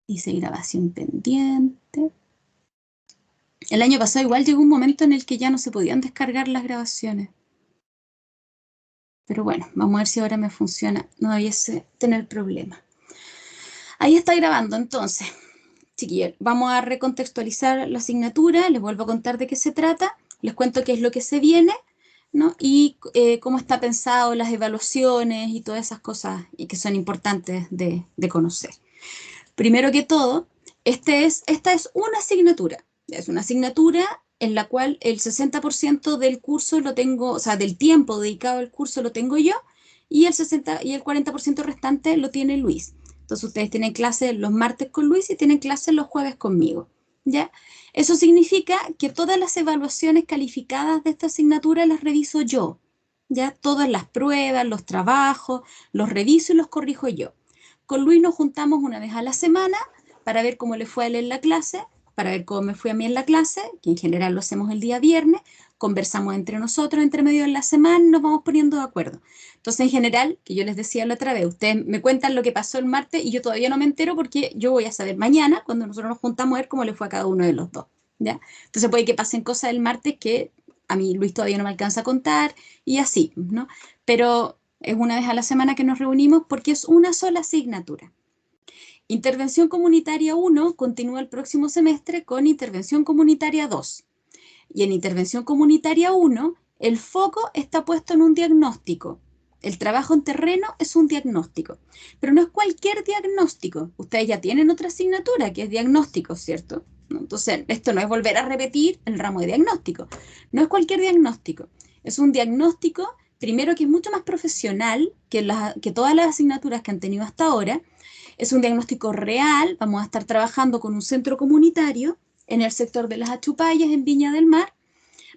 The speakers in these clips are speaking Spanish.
Dice grabación pendiente. El año pasado igual llegó un momento en el que ya no se podían descargar las grabaciones. Pero bueno, vamos a ver si ahora me funciona. No debiese tener problema. Ahí está grabando entonces. Chiquillos, vamos a recontextualizar la asignatura. Les vuelvo a contar de qué se trata. Les cuento qué es lo que se viene, ¿no? Y cómo está pensado las evaluaciones y todas esas cosas y que son importantes de conocer. Primero que todo, esta es una asignatura. Es una asignatura en la cual el 60% del curso lo tengo, o sea, del tiempo dedicado al curso lo tengo yo y el 40% restante lo tiene Luis. Entonces ustedes tienen clases los martes con Luis y tienen clases los jueves conmigo, ¿ya? Eso significa que todas las evaluaciones calificadas de esta asignatura las reviso yo, ¿ya? Todas las pruebas, los trabajos, los reviso y los corrijo yo. Con Luis nos juntamos una vez a la semana para ver cómo le fue a él en la clase, para ver cómo me fue a mí en la clase, que en general lo hacemos el día viernes, conversamos entre nosotros, entre medio de la semana, nos vamos poniendo de acuerdo. Entonces, en general, que yo les decía la otra vez, ustedes me cuentan lo que pasó el martes y yo todavía no me entero porque yo voy a saber mañana, cuando nosotros nos juntamos, a ver cómo le fue a cada uno de los dos, ¿ya? Entonces puede que pasen cosas el martes que a mí Luis todavía no me alcanza a contar y así, ¿no? Pero es una vez a la semana que nos reunimos porque es una sola asignatura. Intervención comunitaria 1 continúa el próximo semestre con intervención comunitaria 2. Y en intervención comunitaria 1, el foco está puesto en un diagnóstico. El trabajo en terreno es un diagnóstico, pero no es cualquier diagnóstico. Ustedes ya tienen otra asignatura que es diagnóstico, ¿cierto? Entonces, esto no es volver a repetir el ramo de diagnóstico. No es cualquier diagnóstico. Es un diagnóstico, primero, que es mucho más profesional que todas las asignaturas que han tenido hasta ahora. Es un diagnóstico real. Vamos a estar trabajando con un centro comunitario en el sector de las Achupallas, en Viña del Mar.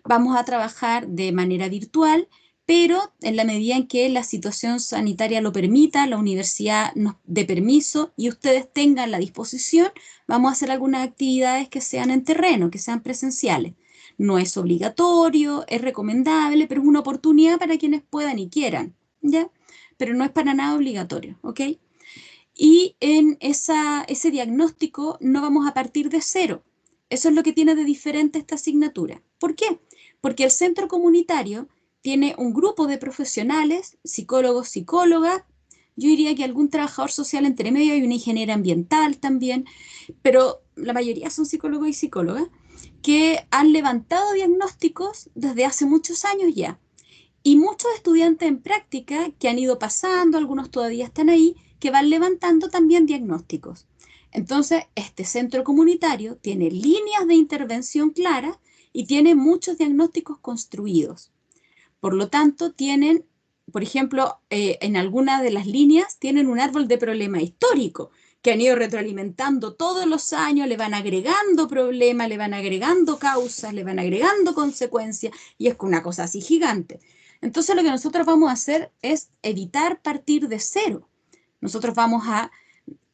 Vamos a trabajar de manera virtual, pero en la medida en que la situación sanitaria lo permita, la universidad nos dé permiso y ustedes tengan la disposición, vamos a hacer algunas actividades que sean en terreno, que sean presenciales. No es obligatorio, es recomendable, pero es una oportunidad para quienes puedan y quieran, ¿ya? Pero no es para nada obligatorio, ¿ok? Y en ese diagnóstico no vamos a partir de cero. Eso es lo que tiene de diferente esta asignatura. ¿Por qué? Porque el centro comunitario tiene un grupo de profesionales, psicólogos, psicólogas, yo diría que algún trabajador social entre medio y una ingeniera ambiental también, pero la mayoría son psicólogos y psicólogas, que han levantado diagnósticos desde hace muchos años ya. Y muchos estudiantes en práctica que han ido pasando, algunos todavía están ahí, que van levantando también diagnósticos. Entonces, este centro comunitario tiene líneas de intervención claras y tiene muchos diagnósticos construidos. Por lo tanto, tienen, por ejemplo, en alguna de las líneas tienen un árbol de problema histórico que han ido retroalimentando todos los años, le van agregando problemas, le van agregando causas, le van agregando consecuencias, y es una cosa así gigante. Entonces lo que nosotros vamos a hacer es evitar partir de cero. Nosotros vamos a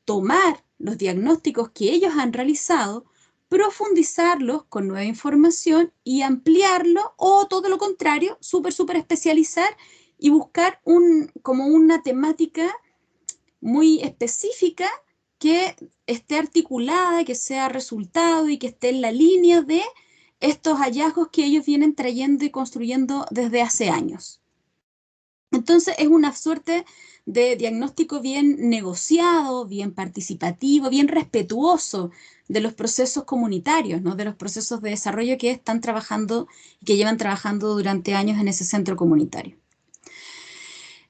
tomar los diagnósticos que ellos han realizado, profundizarlos con nueva información y ampliarlo, o todo lo contrario, súper especializar y buscar como una temática muy específica que esté articulada, que sea resultado y que esté en la línea de estos hallazgos que ellos vienen trayendo y construyendo desde hace años. Entonces es una suerte de diagnóstico bien negociado, bien participativo, bien respetuoso de los procesos comunitarios, ¿no? De los procesos de desarrollo que están trabajando, que llevan trabajando durante años en ese centro comunitario.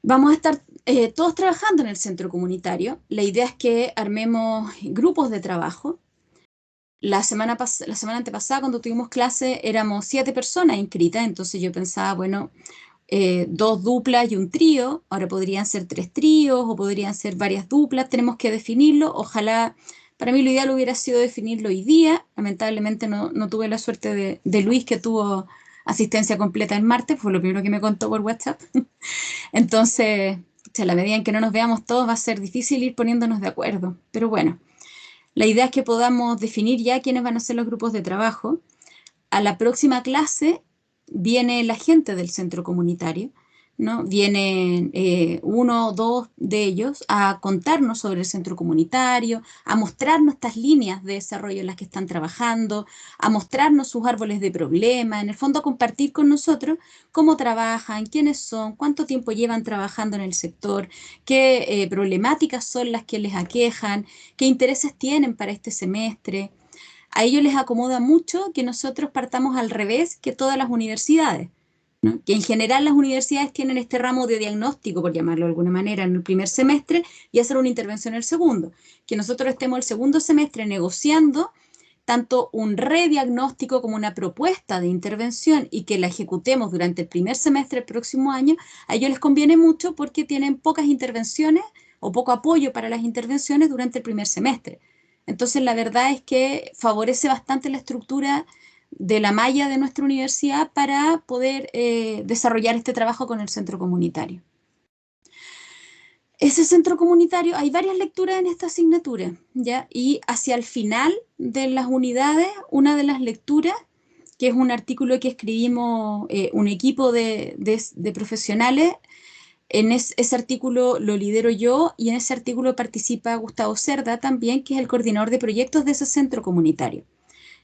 Vamos a estar todos trabajando en el centro comunitario. La idea es que armemos grupos de trabajo. La semana antepasada, cuando tuvimos clase, éramos 7 personas inscritas, entonces yo pensaba, bueno, 2 duplas y un trío, ahora podrían ser 3 tríos o podrían ser varias duplas, tenemos que definirlo, ojalá, para mí lo ideal hubiera sido definirlo hoy día, lamentablemente no tuve la suerte de Luis, que tuvo asistencia completa el martes, fue lo primero que me contó por WhatsApp. Entonces, a la medida en que no nos veamos todos va a ser difícil ir poniéndonos de acuerdo, pero bueno, la idea es que podamos definir ya quiénes van a ser los grupos de trabajo. A la próxima clase viene la gente del centro comunitario. ¿no? Vienen uno o dos de ellos a contarnos sobre el centro comunitario, a mostrarnos estas líneas de desarrollo en las que están trabajando, a mostrarnos sus árboles de problema, en el fondo a compartir con nosotros cómo trabajan, quiénes son, cuánto tiempo llevan trabajando en el sector, qué problemáticas son las que les aquejan, qué intereses tienen para este semestre. A ellos les acomoda mucho que nosotros partamos al revés que todas las universidades, ¿no? Que en general las universidades tienen este ramo de diagnóstico, por llamarlo de alguna manera, en el primer semestre y hacer una intervención en el segundo. Que nosotros estemos el segundo semestre negociando tanto un rediagnóstico como una propuesta de intervención y que la ejecutemos durante el primer semestre del próximo año, a ellos les conviene mucho porque tienen pocas intervenciones o poco apoyo para las intervenciones durante el primer semestre. Entonces, la verdad es que favorece bastante la estructura de la malla de nuestra universidad para poder desarrollar este trabajo con el centro comunitario. Ese centro comunitario, hay varias lecturas en esta asignatura, ¿ya? Y hacia el final de las unidades, una de las lecturas, que es un artículo que escribimos un equipo de profesionales, ese artículo lo lidero yo y en ese artículo participa Gustavo Cerda también, que es el coordinador de proyectos de ese centro comunitario.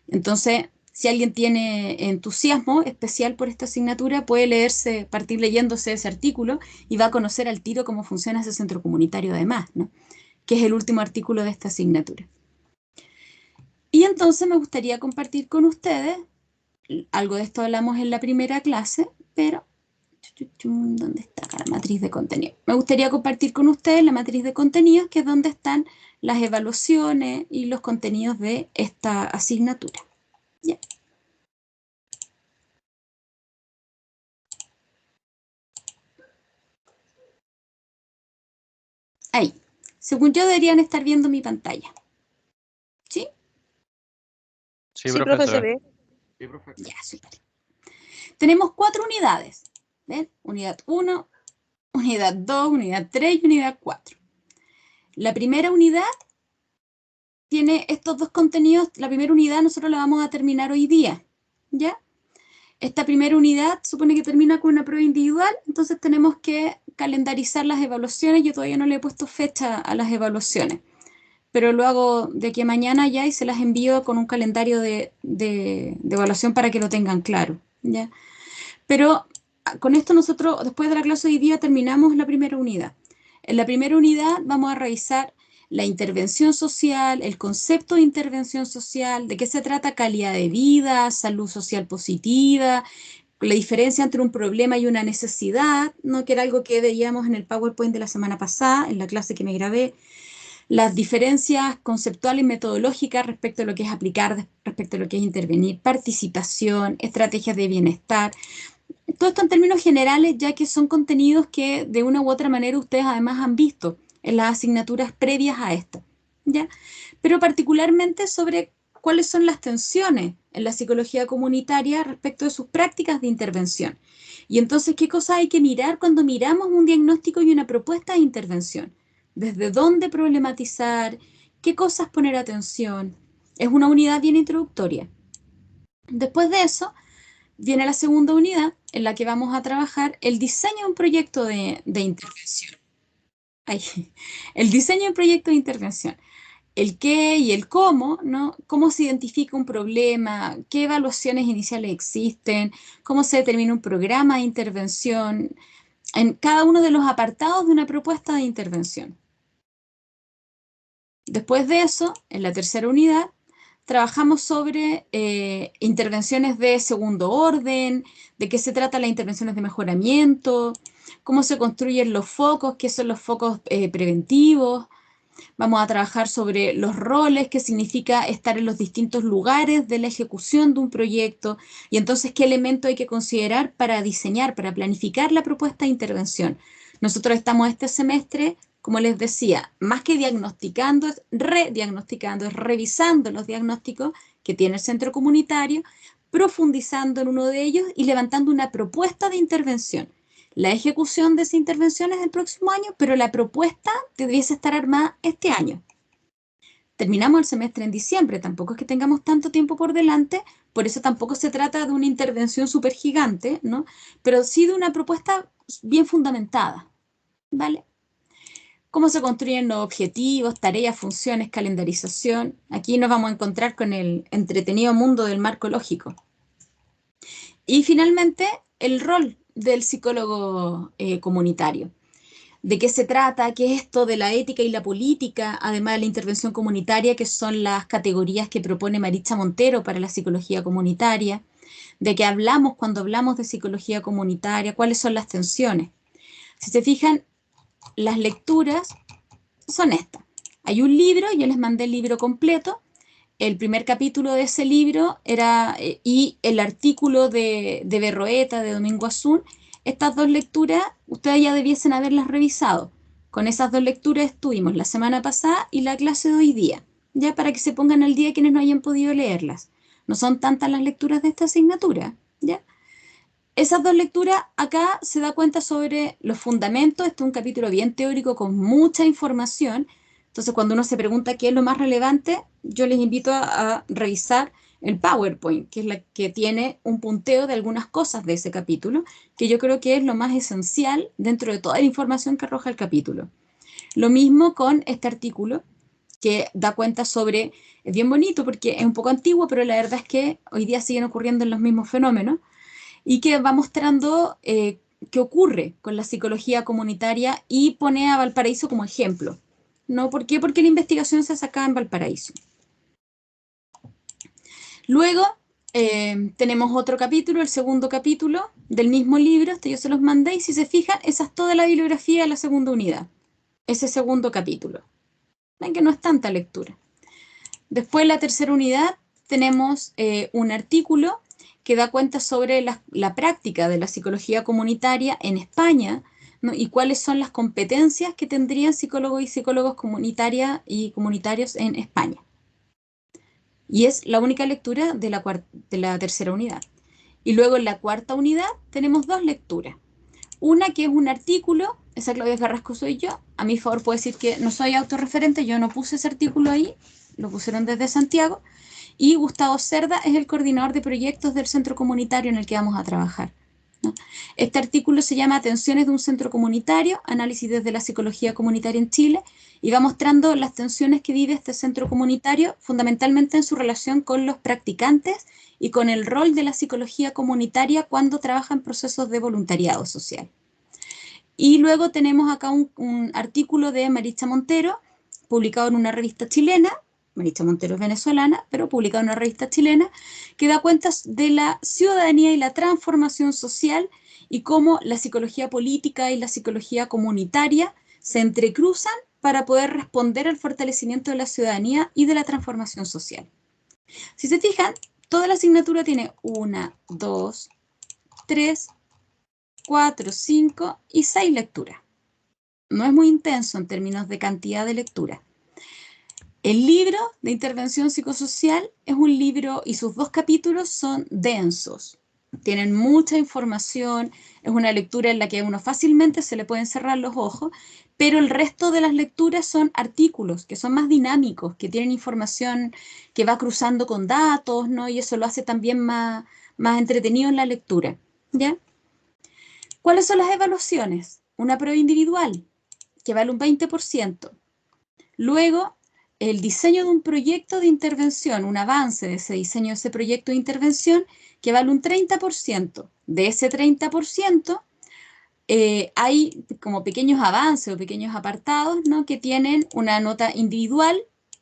Entonces, si alguien tiene entusiasmo especial por esta asignatura, puede leerse, partir leyéndose ese artículo y va a conocer al tiro cómo funciona ese centro comunitario además, ¿no? Que es el último artículo de esta asignatura. Y entonces me gustaría compartir con ustedes, algo de esto hablamos en la primera clase, pero ¿dónde está acá la matriz de contenido? Me gustaría compartir con ustedes la matriz de contenidos, que es donde están las evaluaciones y los contenidos de esta asignatura. ¿Ya? Ahí. Según yo deberían estar viendo mi pantalla. ¿Sí? Sí, Sí, profe, se profe, ve. se ve. Sí, profe. Ya, súper. Tenemos 4 unidades. ¿Ven? Unidad 1, unidad 2, unidad 3 y unidad 4. La primera unidad tiene estos dos contenidos. La primera unidad nosotros la vamos a terminar hoy día. ¿Ya? Esta primera unidad supone que termina con una prueba individual, entonces tenemos que calendarizar las evaluaciones. Yo todavía no le he puesto fecha a las evaluaciones, pero lo hago de aquí a mañana ya y se las envío con un calendario de evaluación para que lo tengan claro, ¿ya? Pero con esto nosotros, después de la clase de hoy día, terminamos la primera unidad. En la primera unidad vamos a revisar la intervención social, el concepto de intervención social, de qué se trata calidad de vida, salud social positiva, la diferencia entre un problema y una necesidad, ¿no? Que era algo que veíamos en el PowerPoint de la semana pasada, en la clase que me grabé, las diferencias conceptuales y metodológicas respecto a lo que es aplicar, respecto a lo que es intervenir, participación, estrategias de bienestar. Todo esto en términos generales, ya que son contenidos que de una u otra manera ustedes además han visto en las asignaturas previas a esta, ¿ya? Pero particularmente sobre cuáles son las tensiones en la psicología comunitaria respecto de sus prácticas de intervención. Y entonces, ¿qué cosas hay que mirar cuando miramos un diagnóstico y una propuesta de intervención? ¿Desde dónde problematizar? ¿Qué cosas poner atención? Es una unidad bien introductoria. Después de eso, viene la segunda unidad en la que vamos a trabajar el diseño de un proyecto de intervención. Ahí. El diseño de un proyecto de intervención. El qué y el cómo, ¿no? Cómo se identifica un problema, qué evaluaciones iniciales existen, cómo se determina un programa de intervención, en cada uno de los apartados de una propuesta de intervención. Después de eso, en la tercera unidad, trabajamos sobre intervenciones de segundo orden, de qué se trata las intervenciones de mejoramiento, cómo se construyen los focos, qué son los focos preventivos. Vamos a trabajar sobre los roles, qué significa estar en los distintos lugares de la ejecución de un proyecto y entonces qué elemento hay que considerar para diseñar, para planificar la propuesta de intervención. Nosotros estamos este semestre, como les decía, más que diagnosticando, es rediagnosticando, es revisando los diagnósticos que tiene el centro comunitario, profundizando en uno de ellos y levantando una propuesta de intervención. La ejecución de esa intervención es el próximo año, pero la propuesta debiese estar armada este año. Terminamos el semestre en diciembre, tampoco es que tengamos tanto tiempo por delante, Por eso tampoco se trata de una intervención súper gigante, ¿no? Pero sí de una propuesta bien fundamentada, ¿vale? Cómo se construyen los objetivos, tareas, funciones, calendarización. Aquí nos vamos a encontrar con el entretenido mundo del marco lógico. Y finalmente, el rol del psicólogo comunitario. ¿De qué se trata? ¿Qué es esto de la ética y la política? Además de la intervención comunitaria, que son las categorías que propone Maritza Montero para la psicología comunitaria. ¿De qué hablamos cuando hablamos de psicología comunitaria? ¿Cuáles son las tensiones? Si se fijan, las lecturas son estas. Hay un libro, yo les mandé el libro completo. El primer capítulo de ese libro era, y el artículo de Berroeta, de Domingo Azul. Estas dos lecturas, ustedes ya debiesen haberlas revisado. Con esas dos lecturas estuvimos la semana pasada y la clase de hoy día, ya para que se pongan al día quienes no hayan podido leerlas. No son tantas las lecturas de esta asignatura, ¿ya? Esas dos lecturas acá se da cuenta sobre los fundamentos. Este es un capítulo bien teórico con mucha información. Entonces, cuando uno se pregunta qué es lo más relevante, yo les invito a revisar el PowerPoint, que es la que tiene un punteo de algunas cosas de ese capítulo, que yo creo que es lo más esencial dentro de toda la información que arroja el capítulo. Lo mismo con este artículo, que da cuenta sobre, es bien bonito porque es un poco antiguo, pero la verdad es que hoy día siguen ocurriendo los mismos fenómenos y que va mostrando qué ocurre con la psicología comunitaria y pone a Valparaíso como ejemplo. ¿No? ¿Por qué? Porque la investigación se sacaba en Valparaíso. Luego tenemos otro capítulo, el segundo capítulo del mismo libro, este yo se los mandé, y si se fijan, esa es toda la bibliografía de la segunda unidad, ese segundo capítulo. Ven que no es tanta lectura. Después, en la tercera unidad, tenemos un artículo que da cuenta sobre la práctica de la psicología comunitaria en España, ¿no? Y cuáles son las competencias que tendrían psicólogos y psicólogos comunitarias y comunitarios en España. Y es la única lectura de la tercera unidad. Y luego en la cuarta unidad tenemos dos lecturas. Una que es un artículo, esa Claudia Carrasco soy yo. A mi favor puedo decir que no soy autorreferente, yo no puse ese artículo ahí, lo pusieron desde Santiago. Y Gustavo Cerda es el coordinador de proyectos del centro comunitario en el que vamos a trabajar, ¿no? Este artículo se llama Tensiones de un centro comunitario, análisis desde la psicología comunitaria en Chile, y va mostrando las tensiones que vive este centro comunitario, fundamentalmente en su relación con los practicantes y con el rol de la psicología comunitaria cuando trabaja en procesos de voluntariado social. Y luego tenemos acá un artículo de Maritza Montero, publicado en una revista chilena. Maritza Montero es venezolana, pero publicado en una revista chilena, que da cuenta de la ciudadanía y la transformación social y cómo la psicología política y la psicología comunitaria se entrecruzan para poder responder al fortalecimiento de la ciudadanía y de la transformación social. Si se fijan, toda la asignatura tiene 1, 2, 3, 4, 5 y 6 lecturas. No es muy intenso en términos de cantidad de lectura. El libro de intervención psicosocial es un libro y sus dos capítulos son densos. Tienen mucha información, es una lectura en la que a uno fácilmente se le pueden cerrar los ojos, pero el resto de las lecturas son artículos que son más dinámicos, que tienen información que va cruzando con datos, ¿no? Y eso lo hace también más entretenido en la lectura, ¿ya? ¿Cuáles son las evaluaciones? Una prueba individual, que vale un 20%. Luego, el diseño de un proyecto de intervención, un avance de ese diseño de ese proyecto de intervención, que vale un 30%. De ese 30%, hay como pequeños avances o pequeños apartados, ¿no? Que tienen una nota individual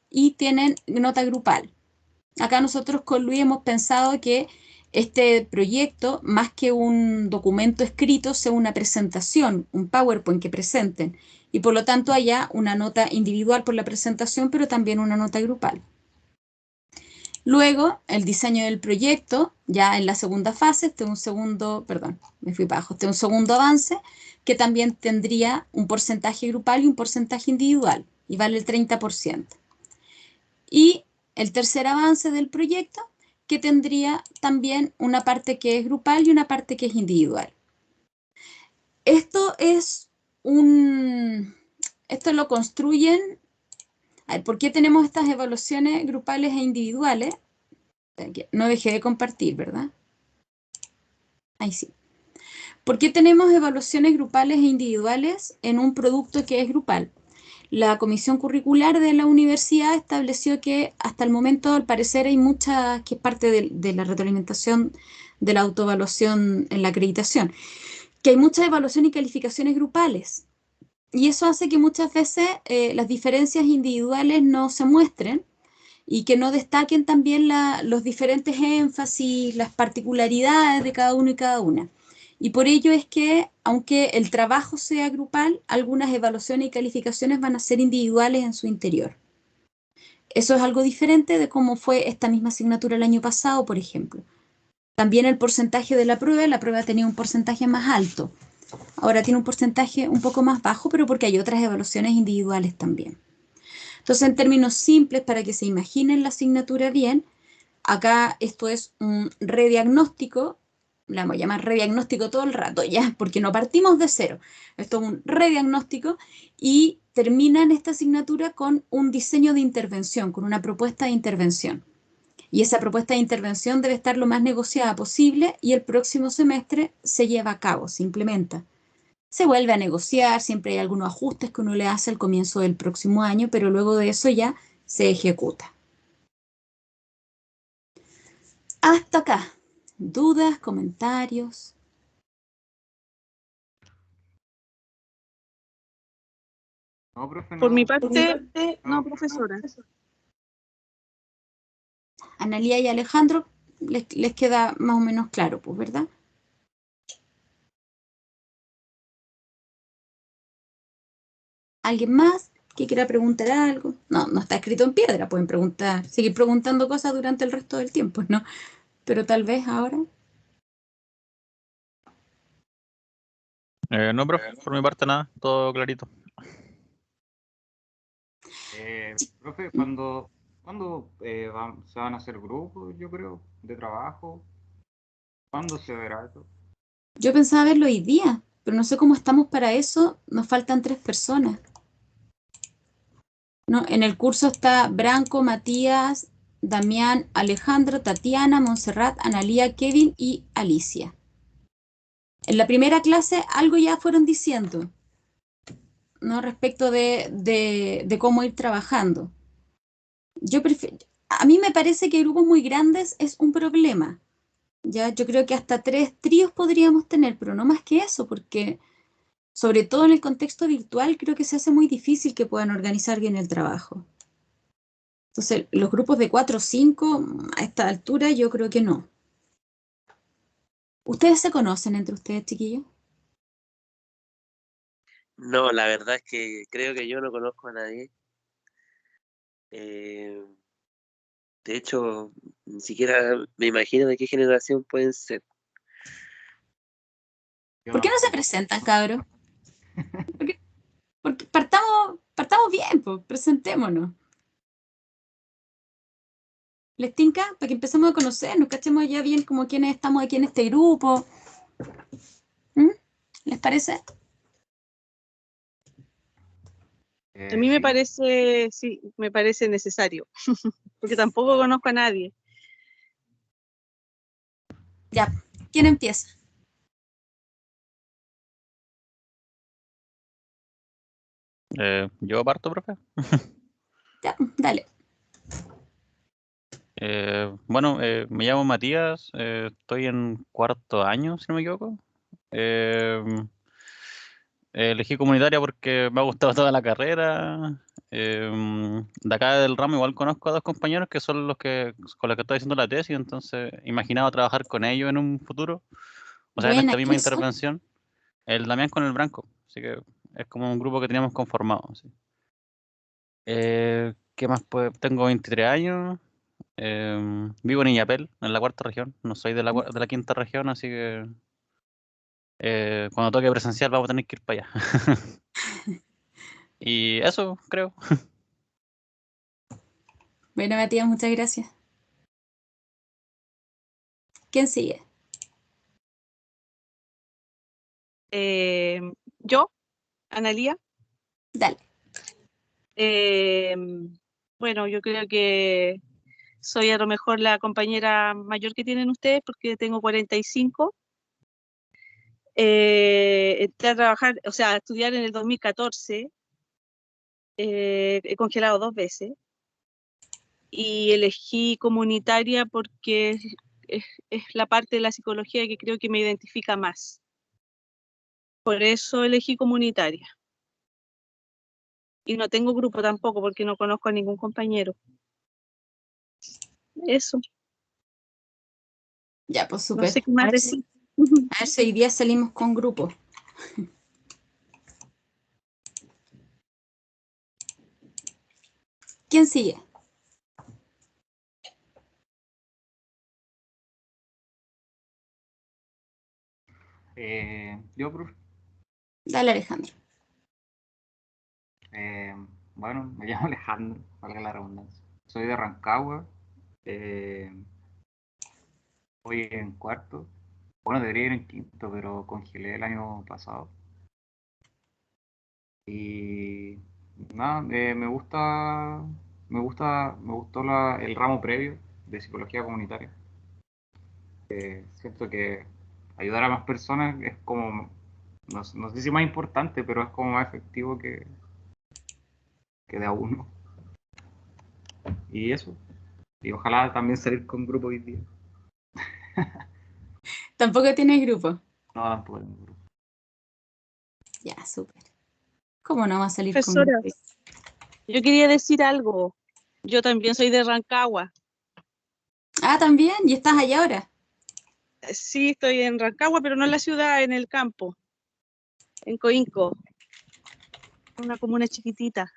y tienen nota grupal. Acá nosotros con Luis hemos pensado que este proyecto, más que un documento escrito, sea una presentación, un PowerPoint que presenten, y por lo tanto haya una nota individual por la presentación, pero también una nota grupal. Luego, el diseño del proyecto, ya en la segunda fase, este es un segundo, perdón, me fui para abajo, este es un segundo avance, que también tendría un porcentaje grupal y un porcentaje individual, y vale el 30%. Y el tercer avance del proyecto, que tendría también una parte que es grupal y una parte que es individual. Esto lo construyen. A ver, ¿por qué tenemos estas evaluaciones grupales e individuales? No dejé de compartir, ¿verdad? Ahí sí. ¿Por qué tenemos evaluaciones grupales e individuales en un producto que es grupal? La comisión curricular de la universidad estableció que hasta el momento, al parecer, hay muchas, que es parte de la retroalimentación de la autoevaluación en la acreditación, que hay muchas evaluaciones y calificaciones grupales. Y eso hace que muchas veces las diferencias individuales no se muestren y que no destaquen también los diferentes énfasis, las particularidades de cada uno y cada una. Y por ello es que, aunque el trabajo sea grupal, algunas evaluaciones y calificaciones van a ser individuales en su interior. Eso es algo diferente de cómo fue esta misma asignatura el año pasado, por ejemplo. También el porcentaje de la prueba tenía un porcentaje más alto. Ahora tiene un porcentaje un poco más bajo, pero porque hay otras evaluaciones individuales también. Entonces, en términos simples, para que se imaginen la asignatura bien, acá esto es un rediagnóstico, la vamos a llamar rediagnóstico todo el rato, ya, porque no partimos de cero. Esto es un rediagnóstico y termina en esta asignatura con un diseño de intervención, con una propuesta de intervención. Y esa propuesta de intervención debe estar lo más negociada posible y el próximo semestre se lleva a cabo, se implementa. Se vuelve a negociar, siempre hay algunos ajustes que uno le hace al comienzo del próximo año, pero luego de eso ya se ejecuta. Hasta acá. ¿Dudas, comentarios? No, profe, Por mi no. parte, no, profesora. Analía y Alejandro les queda más o menos claro, pues, ¿verdad? ¿Alguien más que quiera preguntar algo? No, no está escrito en piedra, pueden preguntar, seguir preguntando cosas durante el resto del tiempo, ¿no? Pero tal vez ahora. No, profe, por mi parte nada, todo clarito. Profe, ¿cuándo se van a hacer grupos, yo creo, de trabajo? ¿Cuándo se verá eso? Yo pensaba verlo hoy día, pero no sé cómo estamos para eso. Nos faltan 3 personas. ¿No? En el curso está Branco, Matías, Damián, Alejandro, Tatiana, Montserrat, Analía, Kevin y Alicia. En la primera clase algo ya fueron diciendo, ¿no? Respecto de cómo ir trabajando. A mí me parece que grupos muy grandes es un problema. Ya, yo creo que hasta 3 tríos podríamos tener, pero no más que eso, porque sobre todo en el contexto virtual creo que se hace muy difícil que puedan organizar bien el trabajo. Entonces, los grupos de 4 o 5, a esta altura, yo creo que no. ¿Ustedes se conocen entre ustedes, chiquillos? No, la verdad es que creo que yo no conozco a nadie. De hecho, ni siquiera me imagino de qué generación pueden ser. Yo ¿Por qué no se tampoco. presentan, cabros? Porque partamos bien, pues, presentémonos. ¿Les tinca? Para que empecemos a conocernos, cachemos ya bien como quiénes estamos aquí en este grupo. ¿Mm? ¿Les parece? A mí me Sí. parece, sí, me parece necesario, porque tampoco conozco a nadie. Ya, ¿quién empieza? Yo parto, profe. Ya, dale. Bueno, me llamo Matías, estoy en cuarto año, si no me equivoco. Eh, Elegí comunitaria porque me ha gustado toda la carrera. De acá del ramo igual conozco a 2 compañeros que son los que con los que estoy haciendo la tesis, entonces imaginaba trabajar con ellos en un futuro, o sea, en Buena, esta misma ¿quiénes son? intervención. El Damián con el Branco, así que es como un grupo que teníamos conformado. Sí. ¿Qué más? Pues tengo 23 años, vivo en Illapel, en la cuarta región, no soy de la quinta región, así que cuando toque presencial vamos a tener que ir para allá. Y eso, creo. Bueno, Matías, muchas gracias. ¿Quién sigue? Yo, Analía, Dale. bueno, yo creo que soy a lo mejor la compañera mayor que tienen ustedes porque tengo 45. Entré a trabajar, o sea, a estudiar en el 2014. He congelado 2 veces. Y elegí comunitaria porque es la parte de la psicología que creo que me identifica más. Por eso elegí comunitaria. Y no tengo grupo tampoco porque no conozco a ningún compañero. Eso, Ya, pues no súper. sé qué más decir. A ver si hoy día salimos con grupo. ¿Quién sigue? Yo, profe. Dale, Alejandro. Bueno, me llamo Alejandro, valga la redundancia. Soy de Rancagua. Voy en cuarto. Bueno, debería ir en quinto, pero congelé el año pasado. Y nada, me gustó el ramo previo de psicología comunitaria. Siento que ayudar a más personas es como, no sé si más importante, pero es como más efectivo que de a uno. Y eso. Y ojalá también salir con grupo hoy día. ¿Tampoco tienes grupo? No, tampoco tengo grupo. Ya, súper. ¿Cómo no va a salir con Profesora, grupo? yo quería decir algo. Yo también soy de Rancagua. Ah, también. ¿Y estás allá ahora? Sí, estoy en Rancagua, pero no en la ciudad, en el campo, en Coinco, una comuna chiquitita.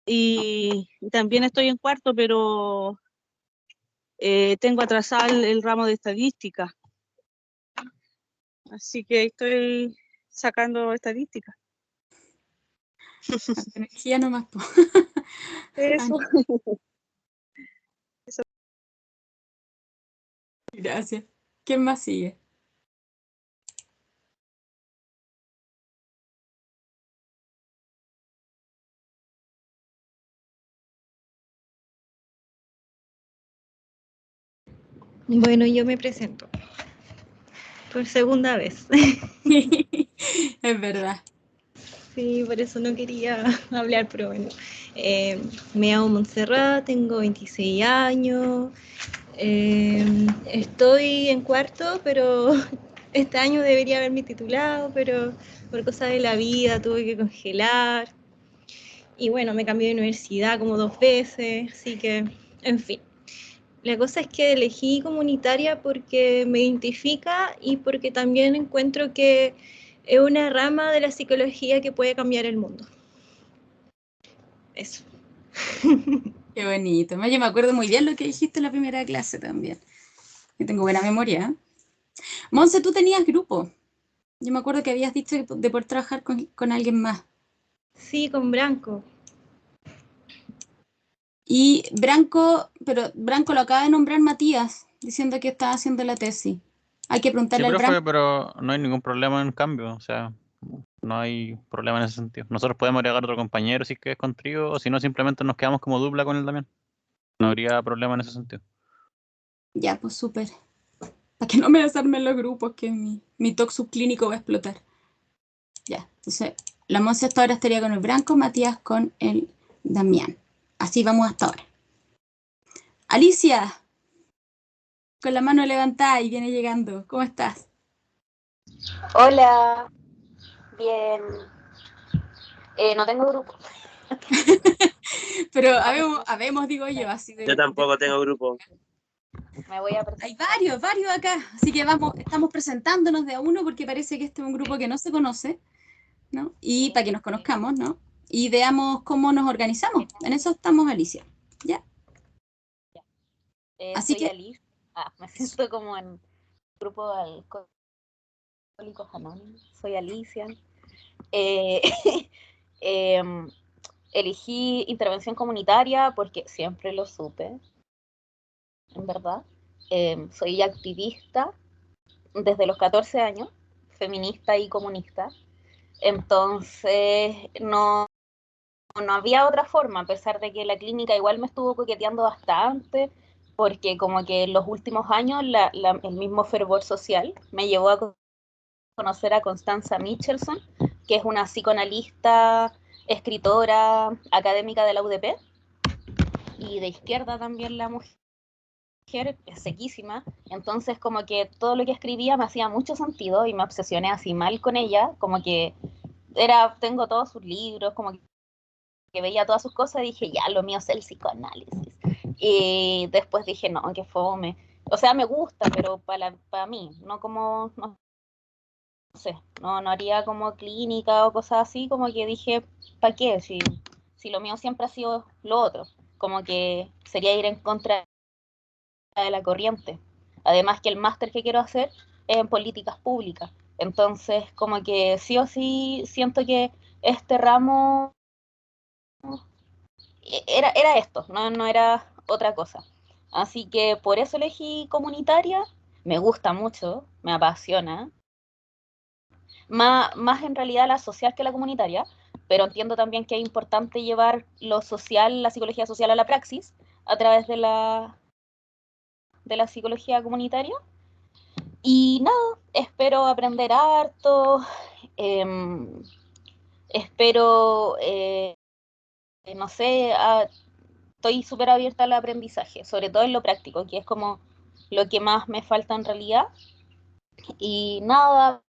Y también estoy en cuarto, pero tengo atrasado el ramo de estadística. Así que estoy sacando estadística. Energía nomás. Po. Eso. Gracias. ¿Quién más sigue? Bueno, yo me presento por segunda vez. Es verdad. Sí, por eso no quería hablar, pero bueno. Me llamo Montserrat, tengo 26 años. Estoy en cuarto, pero este año debería haberme titulado, pero por cosas de la vida tuve que congelar. Y bueno, me cambié de universidad como 2 veces, así que, en fin. La cosa es que elegí comunitaria porque me identifica y porque también encuentro que es una rama de la psicología que puede cambiar el mundo. Eso. Qué bonito. Yo me acuerdo muy bien lo que dijiste en la primera clase también. Yo tengo buena memoria. Monse, tú tenías grupo. Yo me acuerdo que habías dicho de poder trabajar con alguien más. Sí, con Branco. Y pero Branco lo acaba de nombrar Matías, diciendo que estaba haciendo la tesis. Hay que Sí, preguntarle al profe, Branco. pero no hay ningún problema en cambio, o sea, no hay problema en ese sentido. Nosotros podemos agregar otro compañero si es que es con trío, o si no, simplemente nos quedamos como dupla con él también. No habría problema en ese sentido. Ya, pues súper. Para que no me desarmen los grupos, que mi TOC subclínico va a explotar. Ya, entonces la Monse hasta ahora estaría con el Branco, Matías con el Damián. Así vamos hasta ahora. Alicia, con la mano levantada y viene llegando. ¿Cómo estás? Hola, bien. No tengo grupo. Pero habemos, digo yo, así Yo tampoco tengo grupo. Me voy a Hay presentar. varios acá. Así que estamos presentándonos de a uno porque parece que este es un grupo que no se conoce, ¿no? Y para que nos conozcamos, ¿no? Y veamos cómo nos organizamos. En eso estamos, Alicia. ¿Ya? Así Soy que, Alice. Me siento como en grupo de alcohólicos anónimos. Soy Alicia. Eh, em, Elegí intervención comunitaria porque siempre lo supe, en verdad. Soy activista desde los 14 años, feminista y comunista. Entonces, no no había otra forma, a pesar de que la clínica igual me estuvo coqueteando bastante, porque como que en los últimos años el mismo fervor social me llevó a conocer a Constanza Michelson, que es una psicoanalista, escritora, académica de la UDP, y de izquierda también la mujer, es sequísima, entonces como que todo lo que escribía me hacía mucho sentido y me obsesioné así mal con ella, como que tengo todos sus libros, como que veía todas sus cosas y dije, ya, lo mío es el psicoanálisis. Y después dije, no, que fome. O sea, me gusta, pero para mí, no como, no sé, no haría como clínica o cosas así, como que dije, ¿para qué? Si lo mío siempre ha sido lo otro, como que sería ir en contra de la corriente. Además que el máster que quiero hacer es en políticas públicas. Entonces, como que sí o sí siento que este ramo era esto, no era otra cosa. Así que por eso elegí comunitaria, me gusta mucho, me apasiona, más en realidad la social que la comunitaria, pero entiendo también que es importante llevar lo social, la psicología social a la praxis a través de la psicología comunitaria. Y nada, espero aprender harto, espero, no sé, estoy súper abierta al aprendizaje, sobre todo en lo práctico, que es como lo que más me falta en realidad. Y nada,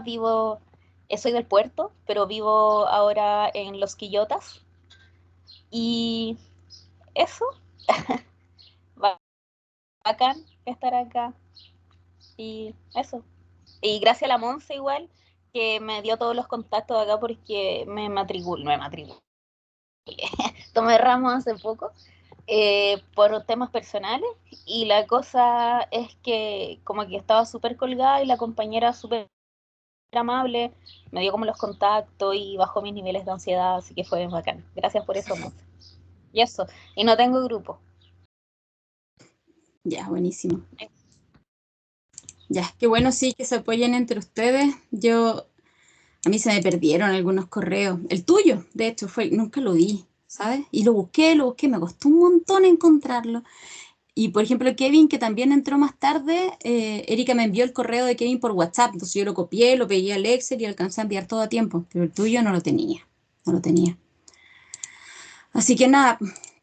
soy del puerto, pero vivo ahora en Los Quillotas. Y eso, bacán estar acá. Y eso. Y gracias a la Monse igual, que me dio todos los contactos acá porque no me matriculé, tomé ramos hace poco por temas personales y la cosa es que como que estaba súper colgada y la compañera súper amable, me dio como los contactos y bajó mis niveles de ansiedad, así que fue bacán. Gracias por eso, Monse. Y eso, y no tengo grupo. Ya, buenísimo. Ya, qué bueno sí que se apoyen entre ustedes. A mí se me perdieron algunos correos. El tuyo, de hecho, nunca lo vi, ¿sabes? Y lo busqué, me costó un montón encontrarlo. Y por ejemplo, Kevin, que también entró más tarde, Erika me envió el correo de Kevin por WhatsApp, entonces yo lo copié, lo pegué al Excel y alcancé a enviar todo a tiempo, pero el tuyo no lo tenía. Así que nada,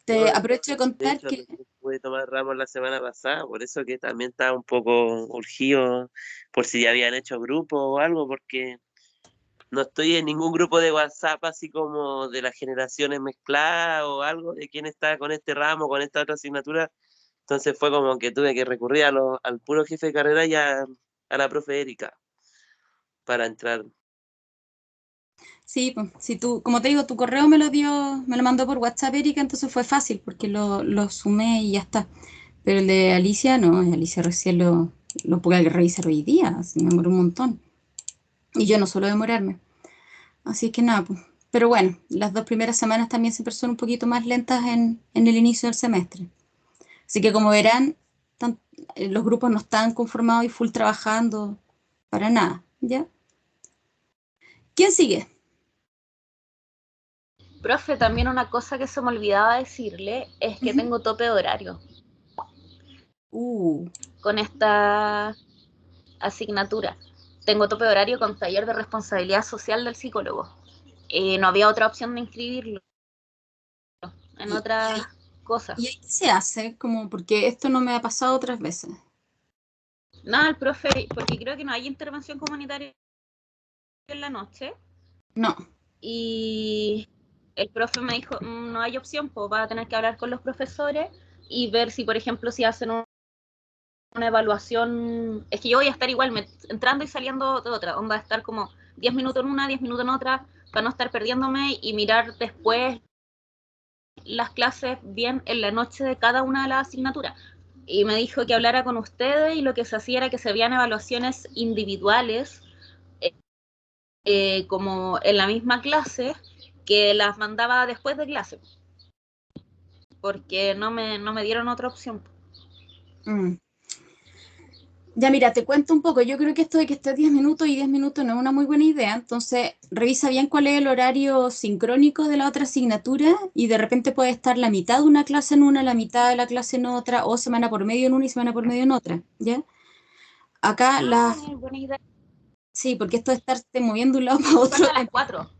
te Yo, aprovecho de de contar hecho, que... recién pude tomar ramos la semana pasada, por eso que también estaba un poco urgido por si ya habían hecho grupo o algo, porque no estoy en ningún grupo de WhatsApp así como de las generaciones mezcladas o algo de quién está con este ramo, con esta otra asignatura. Entonces fue como que tuve que recurrir al puro jefe de carrera y a la profe Erika para entrar. Sí, pues, si tú, como te digo, tu correo me lo mandó por WhatsApp Erika, entonces fue fácil porque lo sumé y ya está. Pero el de Alicia no, Alicia recién lo pude revisar hoy día, así me demoró un montón. Y yo no suelo demorarme. Así que nada, pues. Pero bueno, las 2 primeras semanas también siempre son un poquito más lentas en el inicio del semestre. Así que como verán, los grupos no están conformados y full trabajando para nada, ¿ya? ¿Quién sigue? Profe, también una cosa que se me olvidaba decirle es que Ujú. tengo tope de horario Uh, con esta asignatura. Tengo tope de horario con taller de responsabilidad social del psicólogo. No había otra opción de inscribirlo en y, otras cosas. ¿Y ahí qué se hace? Como porque esto no me ha pasado otras veces. Nada, el profe, porque creo que no hay intervención comunitaria en la noche, No. y el profe me dijo, no hay opción, pues va a tener que hablar con los profesores y ver si, por ejemplo, si hacen una evaluación, es que yo voy a estar igual entrando y saliendo de otra, onda a estar como 10 minutos en una, 10 minutos en otra, para no estar perdiéndome y mirar después las clases bien en la noche de cada una de las asignaturas. Y me dijo que hablara con ustedes y lo que se hacía era que se veían evaluaciones individuales, como en la misma clase, que las mandaba después de clase, porque no me dieron otra opción. Mm. Ya mira, te cuento un poco. Yo creo que esto de que estés 10 minutos y 10 minutos no es una muy buena idea. Entonces, revisa bien cuál es el horario sincrónico de la otra asignatura y de repente puede estar la mitad de una clase en una, la mitad de la clase en otra, o semana por medio en una y semana por medio en otra, ¿ya? Acá las... Buena idea. Sí, porque esto de estarte moviendo de un lado para otro... Parte a las 4.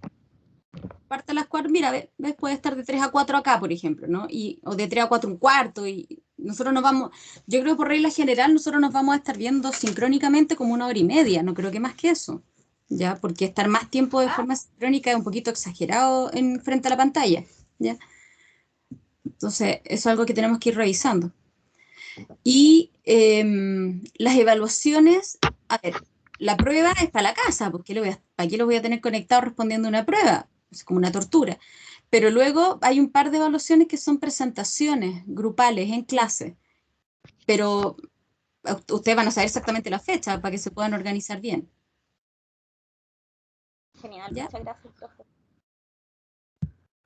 Parte a las 4, mira, ves, puede estar de 3 a 4 acá, por ejemplo, ¿no? O de 3 a 4 un cuarto, y nosotros nos vamos, yo creo que por regla general nosotros nos vamos a estar viendo sincrónicamente como 1 hora y media, no creo que más que eso, ¿ya? Porque estar más tiempo de forma sincrónica es un poquito exagerado en frente a la pantalla, ¿ya? Entonces, eso es algo que tenemos que ir revisando. Y las evaluaciones, a ver, la prueba es para la casa, porque ¿para qué lo voy a tener conectado respondiendo una prueba? Es como una tortura. Pero luego hay un par de evaluaciones que son presentaciones grupales en clase, pero ustedes van a saber exactamente la fecha para que se puedan organizar bien. Genial, ¿Ya? muchas gracias, profe.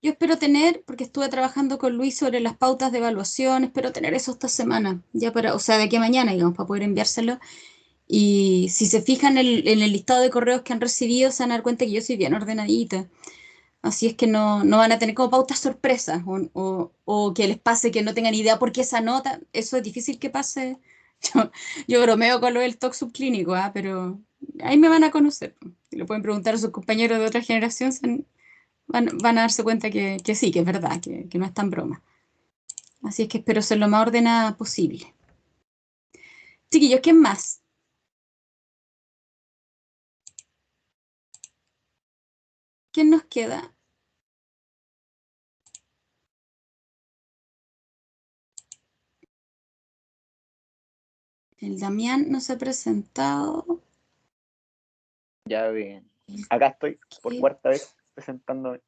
Yo espero tener, porque estuve trabajando con Luis sobre las pautas de evaluación, espero tener eso esta semana, ya para, o sea, de aquí a mañana, digamos, para poder enviárselo. Y si se fijan en el listado de correos que han recibido, se van a dar cuenta que yo soy bien ordenadita. Así es que no van a tener como pautas sorpresas o que les pase que no tengan idea por qué esa nota. Eso es difícil que pase. Yo bromeo con lo del TOC subclínico, pero ahí me van a conocer. Si lo pueden preguntar a sus compañeros de otra generación, van a darse cuenta que sí, que es verdad, que no es tan broma. Así es que espero ser lo más ordenada posible. Chiquillos, ¿quién más? ¿Quién nos queda? El Damián no se ha presentado. Ya bien. Acá estoy por cuarta vez presentándome.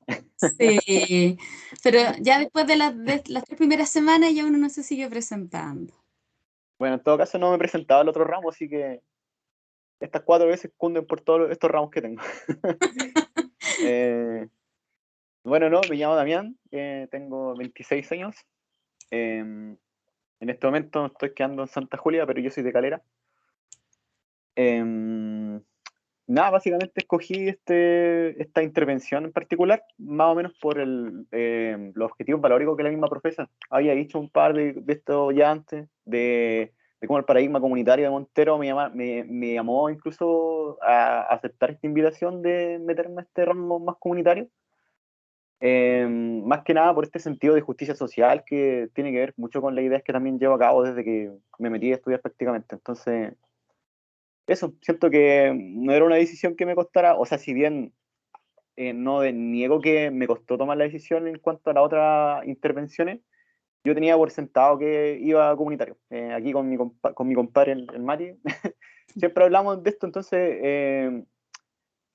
Sí, pero ya después de las 3 primeras semanas ya uno no se sigue presentando. Bueno, en todo caso no me he presentado al otro ramo, así que estas 4 veces cunden por todos estos ramos que tengo. Bueno, no, me llamo Damián, tengo 26 años. En este momento estoy quedando en Santa Julia, pero yo soy de Calera. Nada, básicamente escogí esta intervención en particular, más o menos por los objetivos valóricos que la misma profesa. Había dicho un par de esto ya antes, de cómo el paradigma comunitario de Montero me llamó incluso a aceptar esta invitación de meterme a este ramo más comunitario. Más que nada por este sentido de justicia social que tiene que ver mucho con las ideas que también llevo a cabo desde que me metí a estudiar prácticamente. Entonces, eso, siento que no era una decisión que me costara, o sea, si bien no niego que me costó tomar la decisión en cuanto a las otras intervenciones, yo tenía por sentado que iba a comunitario. Aquí con mi compadre, el Mati, siempre hablamos de esto, entonces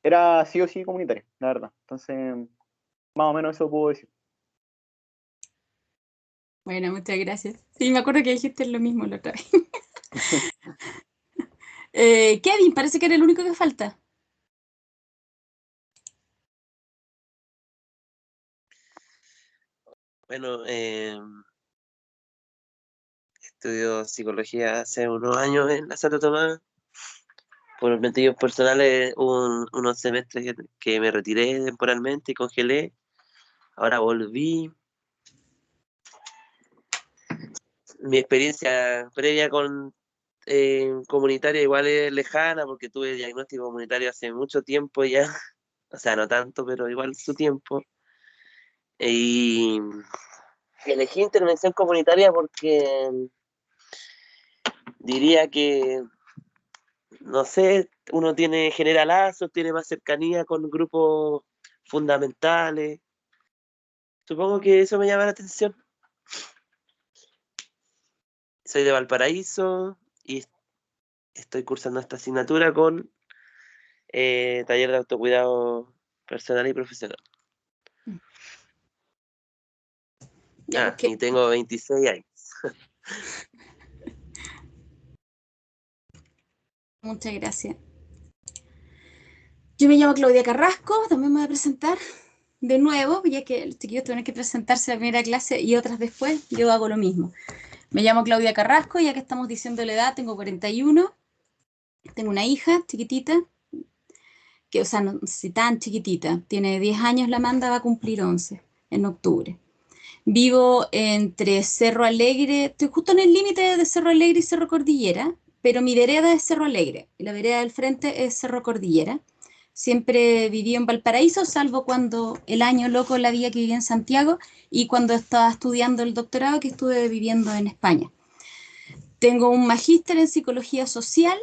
era sí o sí comunitario, la verdad. Entonces, más o menos eso puedo decir. Bueno, muchas gracias. Sí, me acuerdo que dijiste lo mismo la otra vez. Kevin, parece que era el único que falta. Bueno, estudio psicología hace unos años en la Santo Tomás. Por motivos personales, unos semestres que me retiré temporalmente y congelé. Ahora volví. Mi experiencia previa con comunitaria igual es lejana porque tuve diagnóstico comunitario hace mucho tiempo ya. O sea, no tanto, pero igual su tiempo. Y elegí intervención comunitaria porque diría que, no sé, uno genera lazos, tiene más cercanía con grupos fundamentales. Supongo que eso me llama la atención. Soy de Valparaíso y estoy cursando esta asignatura con taller de autocuidado personal y profesional. Ya, Y tengo 26 años. muchas gracias. Yo me llamo Claudia Carrasco, también me voy a presentar de nuevo, ya que los chiquillos tienen que presentarse a la primera clase y otras después, yo hago lo mismo. Me llamo Claudia Carrasco, ya que estamos diciendo la edad, tengo 41. Tengo una hija chiquitita, que, o sea, no sé si tan chiquitita, tiene 10 años la Amanda, va a cumplir 11 en octubre. Vivo entre Cerro Alegre, estoy justo en el límite de Cerro Alegre y Cerro Cordillera, pero mi vereda es Cerro Alegre y la vereda del frente es Cerro Cordillera. Siempre viví en Valparaíso, salvo cuando el año loco la vida que viví en Santiago y cuando estaba estudiando el doctorado que estuve viviendo en España. Tengo un magíster en psicología social,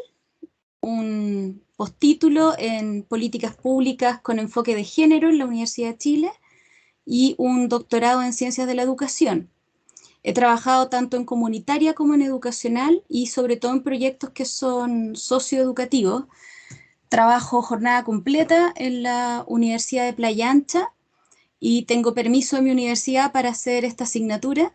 un postítulo en políticas públicas con enfoque de género en la Universidad de Chile y un doctorado en ciencias de la educación. He trabajado tanto en comunitaria como en educacional y sobre todo en proyectos que son socioeducativos. Trabajo jornada completa en la Universidad de Playa Ancha y tengo permiso de mi universidad para hacer esta asignatura.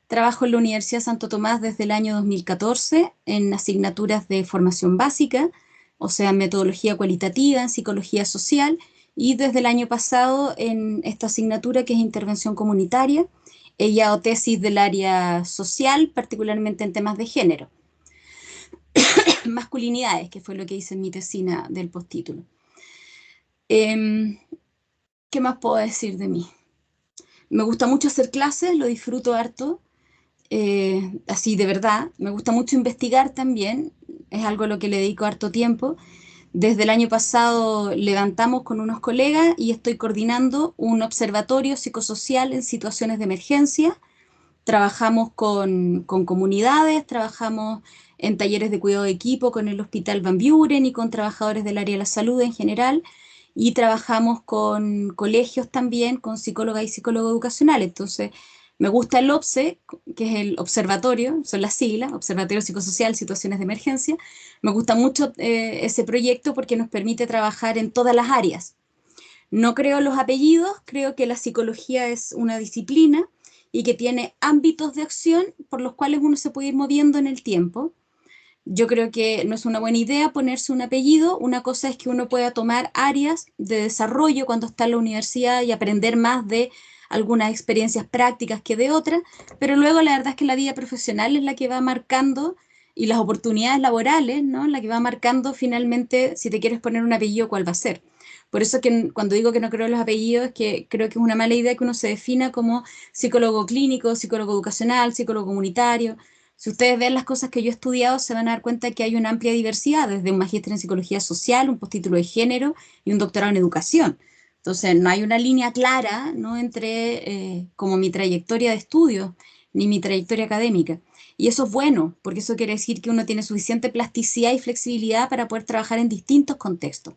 Trabajo en la Universidad Santo Tomás desde el año 2014 en asignaturas de formación básica, o sea, en metodología cualitativa, en psicología social, y desde el año pasado en esta asignatura que es intervención comunitaria. He llevado tesis del área social, particularmente en temas de género. Masculinidades, que fue lo que hice en mi tesina del postítulo. ¿Qué más puedo decir de mí? Me gusta mucho hacer clases, lo disfruto harto. Así de verdad, me gusta mucho investigar también, es algo a lo que le dedico harto tiempo. Desde el año pasado levantamos con unos colegas y estoy coordinando un observatorio psicosocial en situaciones de emergencia. Trabajamos con comunidades, trabajamos en talleres de cuidado de equipo con el Hospital Van Buren y con trabajadores del área de la salud en general, y trabajamos con colegios también, con psicólogas y psicólogos educacionales. Entonces, me gusta el OPSE, que es el observatorio, son las siglas, Observatorio Psicosocial, Situaciones de Emergencia. Me gusta mucho ese proyecto porque nos permite trabajar en todas las áreas. No creo en los apellidos, creo que la psicología es una disciplina y que tiene ámbitos de acción por los cuales uno se puede ir moviendo en el tiempo. Yo creo que no es una buena idea ponerse un apellido. Una cosa es que uno pueda tomar áreas de desarrollo cuando está en la universidad y aprender más de algunas experiencias prácticas que de otras, pero luego la verdad es que la vida profesional es la que va marcando y las oportunidades laborales, ¿no? La que va marcando finalmente si te quieres poner un apellido, cuál va a ser. Por eso que cuando digo que no creo en los apellidos, es que creo que es una mala idea que uno se defina como psicólogo clínico, psicólogo educacional, psicólogo comunitario. Si ustedes ven las cosas que yo he estudiado, se van a dar cuenta que hay una amplia diversidad, desde un magíster en psicología social, un postítulo de género y un doctorado en educación. Entonces, no hay una línea clara, ¿no?, entre como mi trayectoria de estudio ni mi trayectoria académica. Y eso es bueno, porque eso quiere decir que uno tiene suficiente plasticidad y flexibilidad para poder trabajar en distintos contextos.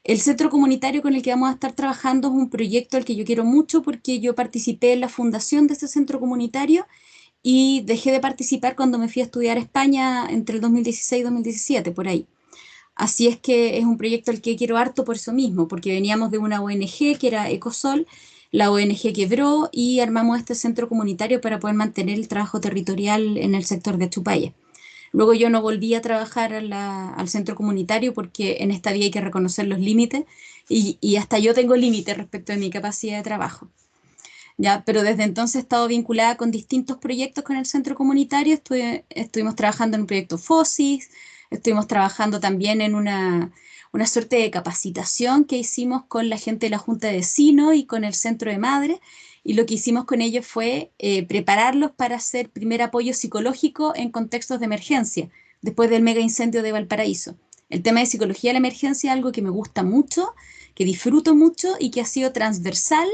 El centro comunitario con el que vamos a estar trabajando es un proyecto al que yo quiero mucho porque yo participé en la fundación de este centro comunitario y dejé de participar cuando me fui a estudiar a España entre el 2016 y 2017, por ahí. Así es que es un proyecto al que quiero harto por eso mismo, porque veníamos de una ONG que era Ecosol, la ONG quebró y armamos este centro comunitario para poder mantener el trabajo territorial en el sector de Achupaya. Luego yo no volví a trabajar al centro comunitario porque en esta vida hay que reconocer los límites y hasta yo tengo límites respecto de mi capacidad de trabajo. Ya, pero desde entonces he estado vinculada con distintos proyectos con el centro comunitario. Estuvimos trabajando en un proyecto FOSIS, estuvimos trabajando también en una suerte de capacitación que hicimos con la gente de la Junta de Vecinos y con el Centro de Madres, y lo que hicimos con ellos fue prepararlos para hacer primer apoyo psicológico en contextos de emergencia, después del mega incendio de Valparaíso. El tema de psicología de la emergencia es algo que me gusta mucho, que disfruto mucho y que ha sido transversal.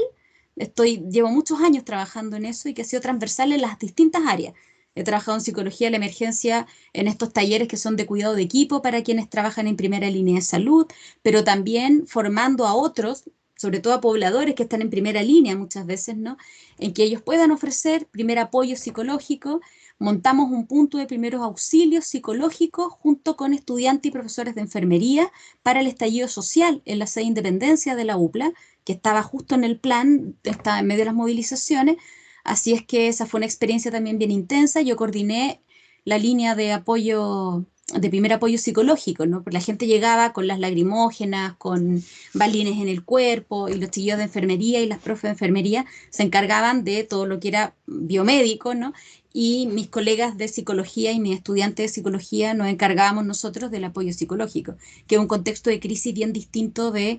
Llevo muchos años trabajando en eso y que ha sido transversal en las distintas áreas. He trabajado en psicología de la emergencia en estos talleres que son de cuidado de equipo para quienes trabajan en primera línea de salud, pero también formando a otros, sobre todo a pobladores que están en primera línea muchas veces, ¿no?, en que ellos puedan ofrecer primer apoyo psicológico. Montamos un punto de primeros auxilios psicológicos junto con estudiantes y profesores de enfermería para el estallido social en la sede Independencia de la UPLA, que estaba justo en el plan, estaba en medio de las movilizaciones. Así es que esa fue una experiencia también bien intensa. Yo coordiné la línea de apoyo de primer apoyo psicológico, ¿no? Porque la gente llegaba con las lagrimógenas, con balines en el cuerpo, y los chiquillos de enfermería y las profes de enfermería se encargaban de todo lo que era biomédico, ¿no? Y mis colegas de psicología y mis estudiantes de psicología nos encargábamos nosotros del apoyo psicológico, que es un contexto de crisis bien distinto de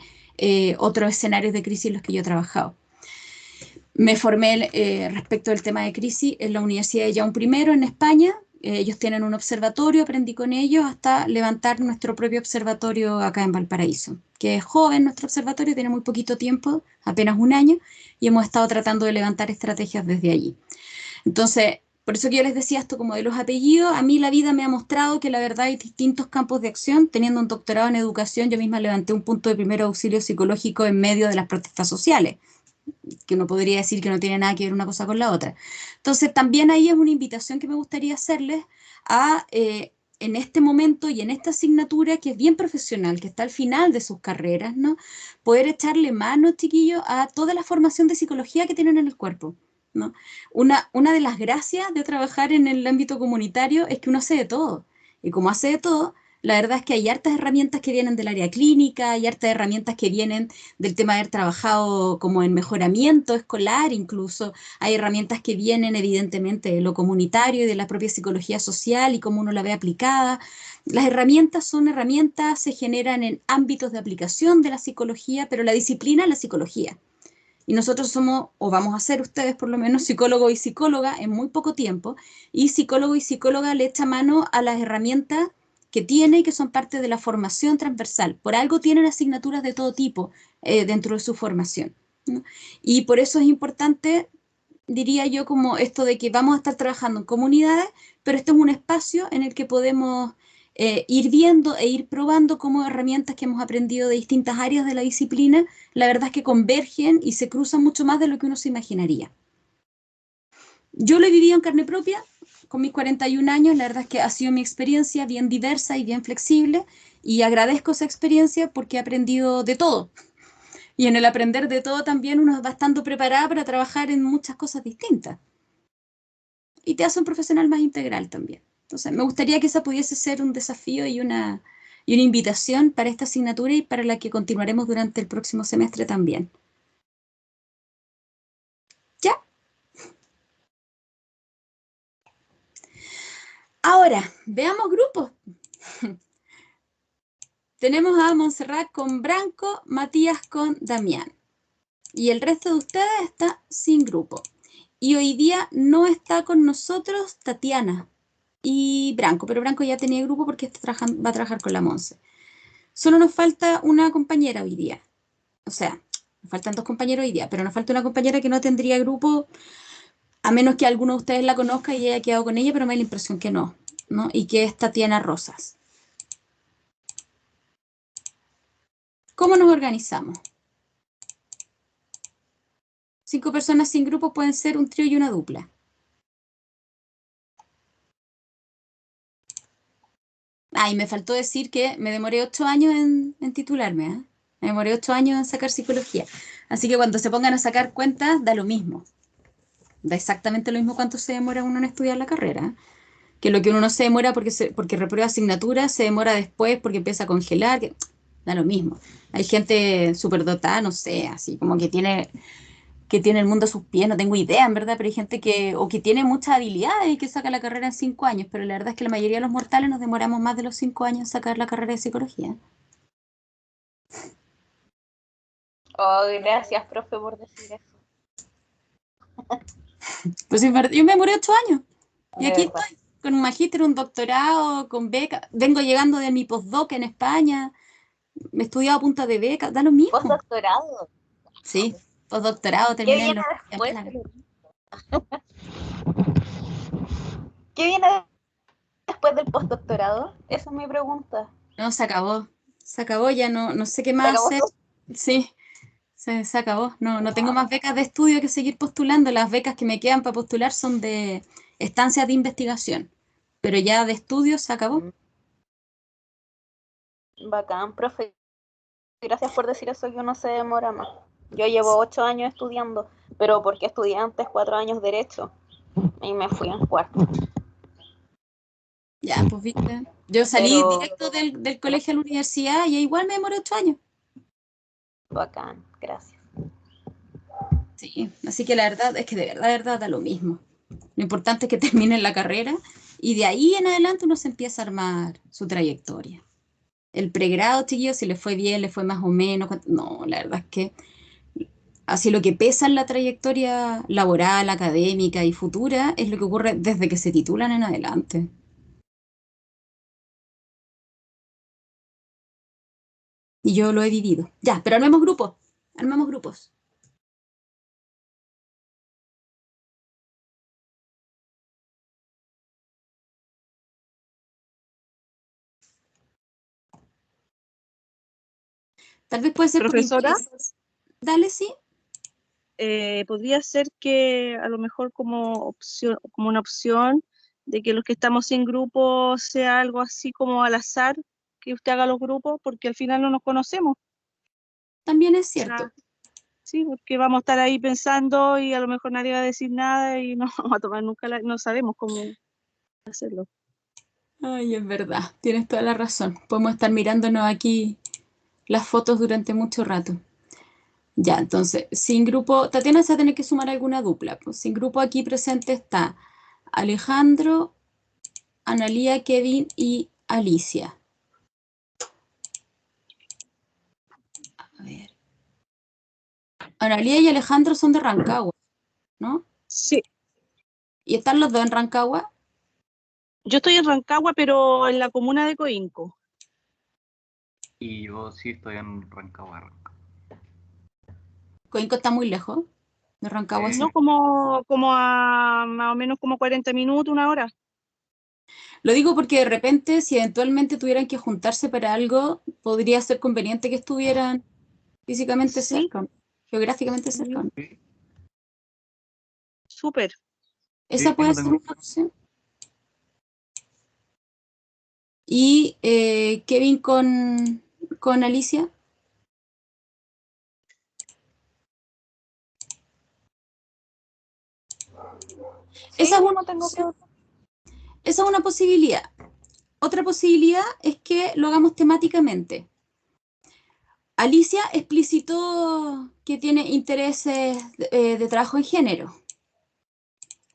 otros escenarios de crisis en los que yo he trabajado. Me formé respecto del tema de crisis en la Universidad de Jaun I en España. Ellos tienen un observatorio, aprendí con ellos hasta levantar nuestro propio observatorio acá en Valparaíso, que es joven nuestro observatorio, tiene muy poquito tiempo, apenas un año, y hemos estado tratando de levantar estrategias desde allí. Entonces, por eso que yo les decía esto como de los apellidos, a mí la vida me ha mostrado que la verdad hay distintos campos de acción. Teniendo un doctorado en educación, yo misma levanté un punto de primer auxilio psicológico en medio de las protestas sociales, que uno podría decir que no tiene nada que ver una cosa con la otra. Entonces, también ahí es una invitación que me gustaría hacerles a, en este momento y en esta asignatura que es bien profesional, que está al final de sus carreras, ¿no? Poder echarle mano, chiquillos, a toda la formación de psicología que tienen en el cuerpo, ¿no? Una de las gracias de trabajar en el ámbito comunitario es que uno hace de todo. Y como hace de todo, la verdad es que hay hartas herramientas que vienen del área clínica, hay hartas herramientas que vienen del tema de haber trabajado como en mejoramiento escolar, incluso hay herramientas que vienen evidentemente de lo comunitario y de la propia psicología social y cómo uno la ve aplicada. Las herramientas son herramientas, se generan en ámbitos de aplicación de la psicología, pero la disciplina es la psicología. Y nosotros somos, o vamos a ser ustedes por lo menos, psicólogo y psicóloga en muy poco tiempo, y psicólogo y psicóloga le echa mano a las herramientas que tiene y que son parte de la formación transversal. Por algo tienen asignaturas de todo tipo dentro de su formación, ¿no? Y por eso es importante, diría yo, como esto de que vamos a estar trabajando en comunidades, pero este es un espacio en el que podemos ir viendo e ir probando cómo herramientas que hemos aprendido de distintas áreas de la disciplina, la verdad es que convergen y se cruzan mucho más de lo que uno se imaginaría. Yo lo he vivido en carne propia, con mis 41 años, la verdad es que ha sido mi experiencia bien diversa y bien flexible, y agradezco esa experiencia porque he aprendido de todo. Y en el aprender de todo también uno va estando preparado para trabajar en muchas cosas distintas. Y te hace un profesional más integral también. Entonces, me gustaría que esa pudiese ser un desafío y una invitación para esta asignatura y para la que continuaremos durante el próximo semestre también. ¿Ya? Ahora, veamos grupos. Tenemos a Montserrat con Branco, Matías con Damián. Y el resto de ustedes está sin grupo. Y hoy día no está con nosotros Tatiana y Branco, pero Branco ya tenía grupo porque va a trabajar con la Monse. Solo nos falta una compañera hoy día. O sea, nos faltan 2 compañeros hoy día, pero nos falta una compañera que no tendría grupo, a menos que alguno de ustedes la conozca y haya quedado con ella, pero me da la impresión que no, ¿no? Y que es Tatiana Rosas. ¿Cómo nos organizamos? 5 personas sin grupo pueden ser un trío y una dupla. Ah, y me faltó decir que me demoré 8 años en titularme, ¿eh? Me demoré 8 años en sacar psicología. Así que cuando se pongan a sacar cuentas, da lo mismo. Da exactamente lo mismo cuánto se demora uno en estudiar la carrera, ¿eh? Que lo que uno no se demora porque reprueba asignaturas, se demora después porque empieza a congelar, da lo mismo. Hay gente súper dotada, no sé, así como que tiene el mundo a sus pies, no tengo idea, en verdad, pero hay gente o que tiene muchas habilidades y que saca la carrera en 5 años, pero la verdad es que la mayoría de los mortales nos demoramos más de los 5 años en sacar la carrera de psicología. Oh, gracias, profe, por decir eso. Pues es verdad, yo me demoré 8 años y De aquí verdad. estoy, con un magíster, un doctorado, con beca, vengo llegando de mi postdoc en España, me he estudiado a punta de beca, da lo mismo. Postdoctorado. Sí, postdoctorado, ¿Qué terminé en viene los... después? ¿Qué viene después del postdoctorado? Esa es mi pregunta. No, se acabó, ya no sé qué ¿Se más acabó hacer. todo? Sí, se acabó, no tengo más becas de estudio que seguir postulando, las becas que me quedan para postular son de estancias de investigación, pero ya de estudio se acabó. Bacán, profe. Gracias por decir eso, que uno se demora más. Yo llevo 8 años estudiando, pero porque estudié antes 4 años derecho y me fui en cuarto. Ya, pues viste. Yo salí Pero- directo del colegio a la universidad y igual me demoré 8 años. Bacán, gracias. Sí, así que la verdad es que de verdad da lo mismo. Lo importante es que terminen la carrera y de ahí en adelante uno se empieza a armar su trayectoria. El pregrado, chiquillos, si le fue bien, le fue más o menos. No, la verdad es que así lo que pesa en la trayectoria laboral, académica y futura es lo que ocurre desde que se titulan en adelante. Y yo lo he vivido. Ya, pero armemos grupos. Armemos grupos. Tal vez puede ser por Profesora, interés. Dale, sí. podría ser que a lo mejor como opción, como una opción de que los que estamos en grupo sea algo así como al azar, que usted haga los grupos, porque al final no nos conocemos. También es O sea, cierto. sí, porque vamos a estar ahí pensando y a lo mejor nadie va a decir nada y no vamos a tomar nunca, no sabemos cómo hacerlo. Ay, es verdad. Tienes toda la razón. Podemos estar mirándonos aquí las fotos durante mucho rato. Ya, entonces, sin grupo, Tatiana se va a tener que sumar alguna dupla. Pues sin grupo aquí presente está Alejandro, Analía, Kevin y Alicia. A ver. Analía y Alejandro son de Rancagua, ¿no? Sí, ¿Y están los dos en Rancagua? yo estoy en Rancagua, pero en la comuna de Coinco. Y yo sí estoy en Rancagua. Coinco está muy lejos de Rancagua. No, como a más o menos como 40 minutos, una hora. Lo digo porque de repente, si eventualmente tuvieran que juntarse para algo, podría ser conveniente que estuvieran físicamente Sí, cerca, geográficamente cerca. Sí, súper. Esa sí, puede no ser tengo una opción. Y Kevin con Alicia. Sí, Esa es una no tengo opción. problema. Esa es una posibilidad. Otra posibilidad es que lo hagamos temáticamente. Alicia explicitó que tiene intereses de trabajo en género.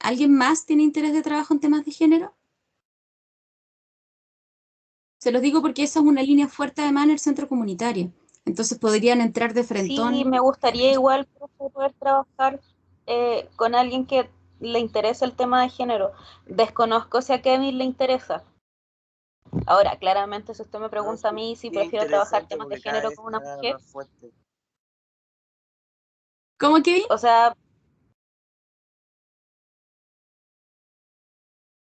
¿Alguien más tiene interés de trabajo en temas de género? Se los digo porque esa es una línea fuerte además en el centro comunitario. Entonces podrían entrar de frentón. Sí, me gustaría igual profe, poder trabajar con alguien que le interese el tema de género. Desconozco si a Kevin le interesa. Ahora, claramente, si usted me pregunta a mí si Sí, es prefiero trabajar interesante temas de porque cada género vez con una está mujer, más fuerte. ¿Cómo, Kevin? o sea,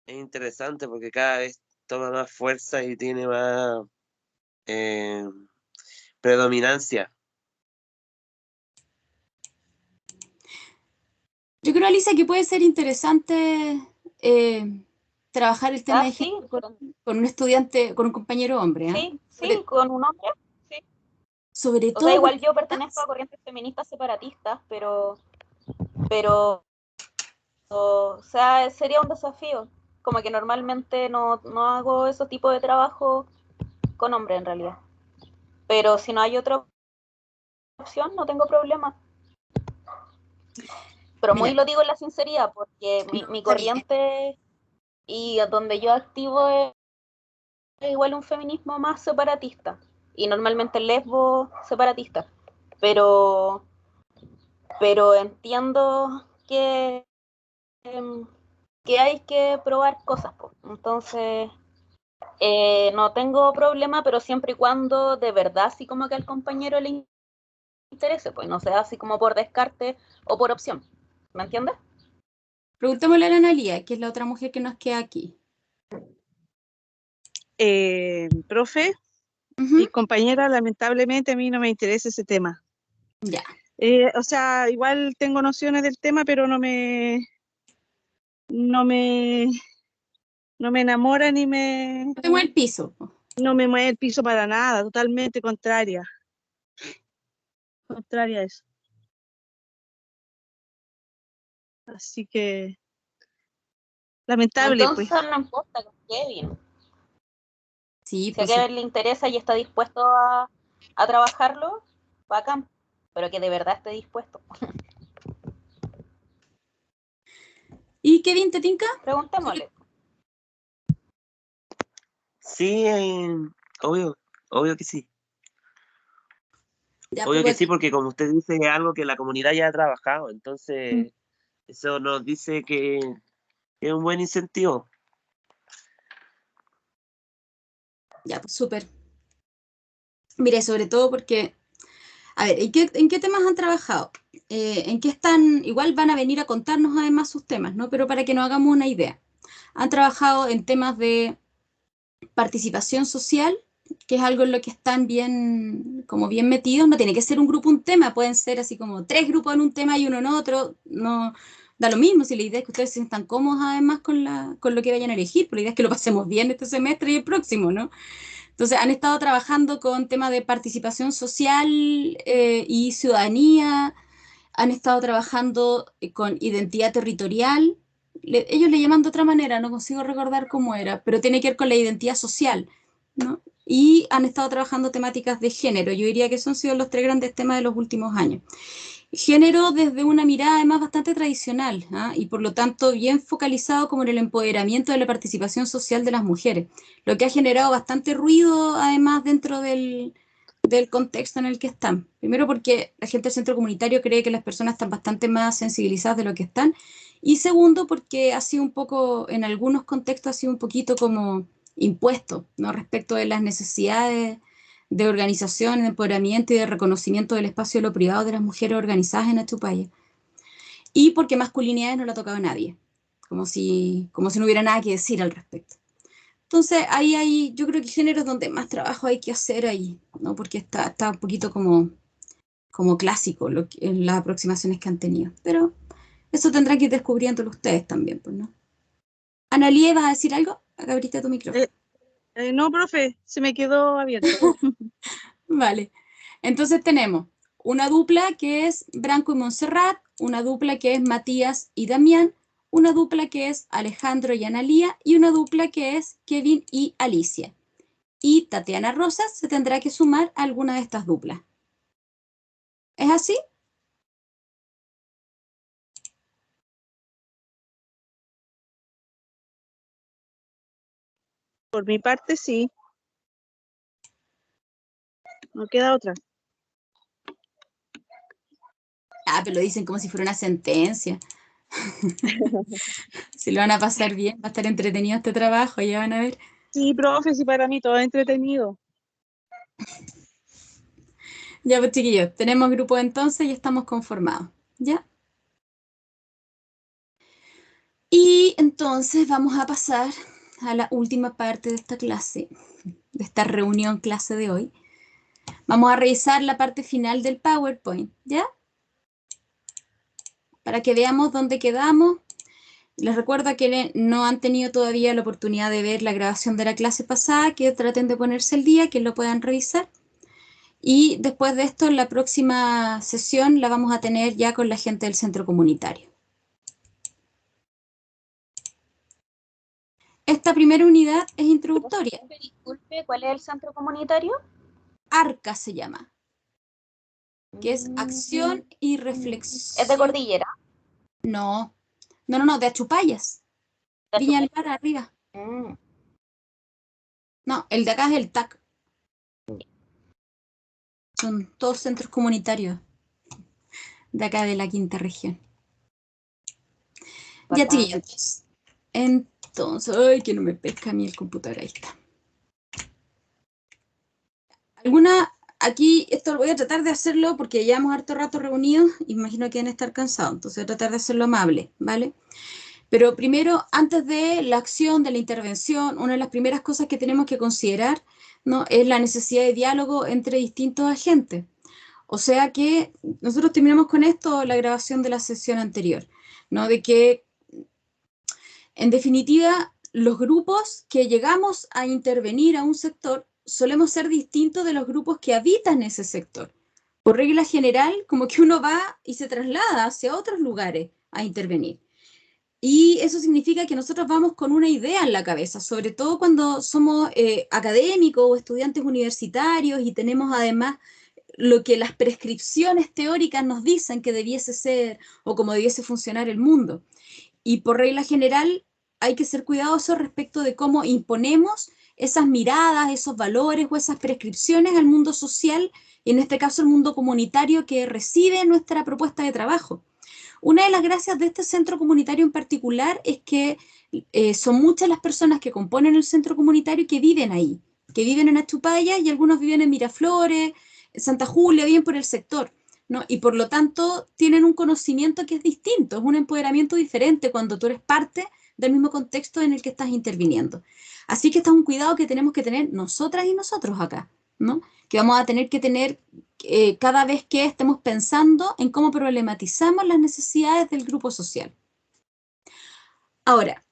Es interesante porque cada vez toma más fuerza y tiene más predominancia. Yo creo, Alicia, que puede ser interesante trabajar el tema de sí, género con un estudiante, con un compañero hombre, ¿eh? sí, con un hombre, sí. Sobre O sea, todo igual porque yo pertenezco a corrientes feministas separatistas, pero, o sea, sería un desafío. Como que normalmente no hago ese tipo de trabajo con hombres en realidad. Pero si no hay otra opción, no tengo problema. Pero mira, muy lo digo en la sinceridad, porque mi está bien. corriente y donde yo activo es igual un feminismo más separatista. Y normalmente lesbo separatista. Pero, pero entiendo que hay que probar cosas, po. Entonces, no tengo problema, pero siempre y cuando de verdad así como que al compañero le interese, pues no sea así como por descarte o por opción. ¿Me entiendes? Preguntémosle a la Analía, que es la otra mujer que nos queda aquí. Profe Ujú, y compañera, lamentablemente a mí no me interesa ese tema. ya. O sea, igual tengo nociones del tema, pero no me, no me enamora ni No tengo el piso. no me mueve el piso para nada, totalmente contraria a eso. Así que, lamentable, pues. Entonces no importa con Kevin. Sí, Si a pues Kevin le interesa y está dispuesto a trabajarlo, bacán. Pero que de verdad esté dispuesto. ¿Y Kevin, te tinca? Preguntémosle. Sí, obvio que sí. Ya, Obvio que pues, sí, porque como usted dice, es algo que la comunidad ya ha trabajado, Mm. entonces eso nos dice que es un buen incentivo. ya, pues súper. Mire, sobre todo porque, a ver, ¿en qué temas han trabajado? ¿En qué están? Igual van a venir a contarnos además sus temas, ¿no? Pero para que nos hagamos una idea. Han trabajado en temas de participación social, que es algo en lo que están bien, como bien metidos. No tiene que ser un grupo, un tema, pueden ser así como 3 grupos en un tema y uno en otro. No da lo mismo si la idea es que ustedes se sientan cómodos además con lo que vayan a elegir, pero la idea es que lo pasemos bien este semestre y el próximo, ¿no? Entonces, han estado trabajando con temas de participación social y ciudadanía, han estado trabajando con identidad territorial. Ellos le llaman de otra manera, no consigo recordar cómo era, pero tiene que ver con la identidad social, ¿no? Y han estado trabajando temáticas de género. Yo diría que esos han sido los 3 grandes temas de los últimos años. Género desde una mirada además bastante tradicional, ¿ah? Y por lo tanto bien focalizado como en el empoderamiento de la participación social de las mujeres, lo que ha generado bastante ruido además dentro del contexto en el que están. Primero porque la gente del centro comunitario cree que las personas están bastante más sensibilizadas de lo que están, y segundo porque ha sido un poco, en algunos contextos ha sido un poquito como impuesto, ¿no? Respecto de las necesidades de organización, de empoderamiento y de reconocimiento del espacio de lo privado de las mujeres organizadas en nuestro país. Y porque masculinidades no le ha tocado a nadie, como si no hubiera nada que decir al respecto. Entonces, ahí hay, yo creo que géneros donde más trabajo hay que hacer ahí, ¿no? Porque está un poquito como clásico en las aproximaciones que han tenido. Pero eso tendrán que ir descubriéndolo ustedes también, pues, ¿no? Analía, ¿vas a decir algo? Acá abriste tu micrófono. No, profe, se me quedó abierto. Vale. Entonces tenemos una dupla que es Branco y Montserrat, una dupla que es Matías y Damián, una dupla que es Alejandro y Analía y una dupla que es Kevin y Alicia. Y Tatiana Rosas se tendrá que sumar a alguna de estas duplas. ¿Es así? Por mi parte, sí. No queda otra. Ah, pero lo dicen como si fuera una sentencia. Si lo van a pasar bien, va a estar entretenido este trabajo, ya van a ver. Sí, profe, sí, para mí todo es entretenido. Ya, pues chiquillos, tenemos grupo entonces y estamos conformados, ¿ya? Y entonces vamos a pasar a la última parte de esta clase, de esta reunión clase de hoy. Vamos a revisar la parte final del PowerPoint, ¿ya? Para que veamos dónde quedamos. Les recuerdo a quienes no han tenido todavía la oportunidad de ver la grabación de la clase pasada, que traten de ponerse al día, que lo puedan revisar. Y después de esto, la próxima sesión la vamos a tener ya con la gente del centro comunitario. Esta primera unidad es introductoria. Disculpe, ¿cuál es el centro comunitario? ARCA se llama, que es acción y reflexión. ¿Es de Cordillera? No, de Achupayas. ¿De Viña del Achupaya? Mar arriba. No, el de acá es el TAC. Son todos centros comunitarios de acá de la quinta región. Ya, Bacán. chiquillos. Entonces, ay, que no me pesca a mí el computador, ahí está. Aquí, esto lo voy a tratar de hacerlo porque llevamos harto rato reunidos, imagino que van a estar cansados, entonces voy a tratar de hacerlo amable, ¿vale? Pero primero, antes de la acción, de la intervención, una de las primeras cosas que tenemos que considerar, ¿no?, es la necesidad de diálogo entre distintos agentes. O sea que nosotros terminamos con esto la grabación de la sesión anterior, ¿no? De que, en definitiva, los grupos que llegamos a intervenir a un sector solemos ser distintos de los grupos que habitan ese sector. Por regla general, como que uno va y se traslada hacia otros lugares a intervenir. Y eso significa que nosotros vamos con una idea en la cabeza, sobre todo cuando somos académicos o estudiantes universitarios y tenemos además lo que las prescripciones teóricas nos dicen que debiese ser o cómo debiese funcionar el mundo. Y por regla general hay que ser cuidadosos respecto de cómo imponemos esas miradas, esos valores o esas prescripciones al mundo social, y en este caso el mundo comunitario que recibe nuestra propuesta de trabajo. Una de las gracias de este centro comunitario en particular es que son muchas las personas que componen el centro comunitario que viven ahí, que viven en Achupaya, y algunos viven en Miraflores, en Santa Julia, bien por el sector, ¿no? Y por lo tanto tienen un conocimiento que es distinto, es un empoderamiento diferente cuando tú eres parte del mismo contexto en el que estás interviniendo. Así que este es un cuidado que tenemos que tener nosotras y nosotros acá, ¿no? Que vamos a tener que tener cada vez que estemos pensando en cómo problematizamos las necesidades del grupo social. Ahora,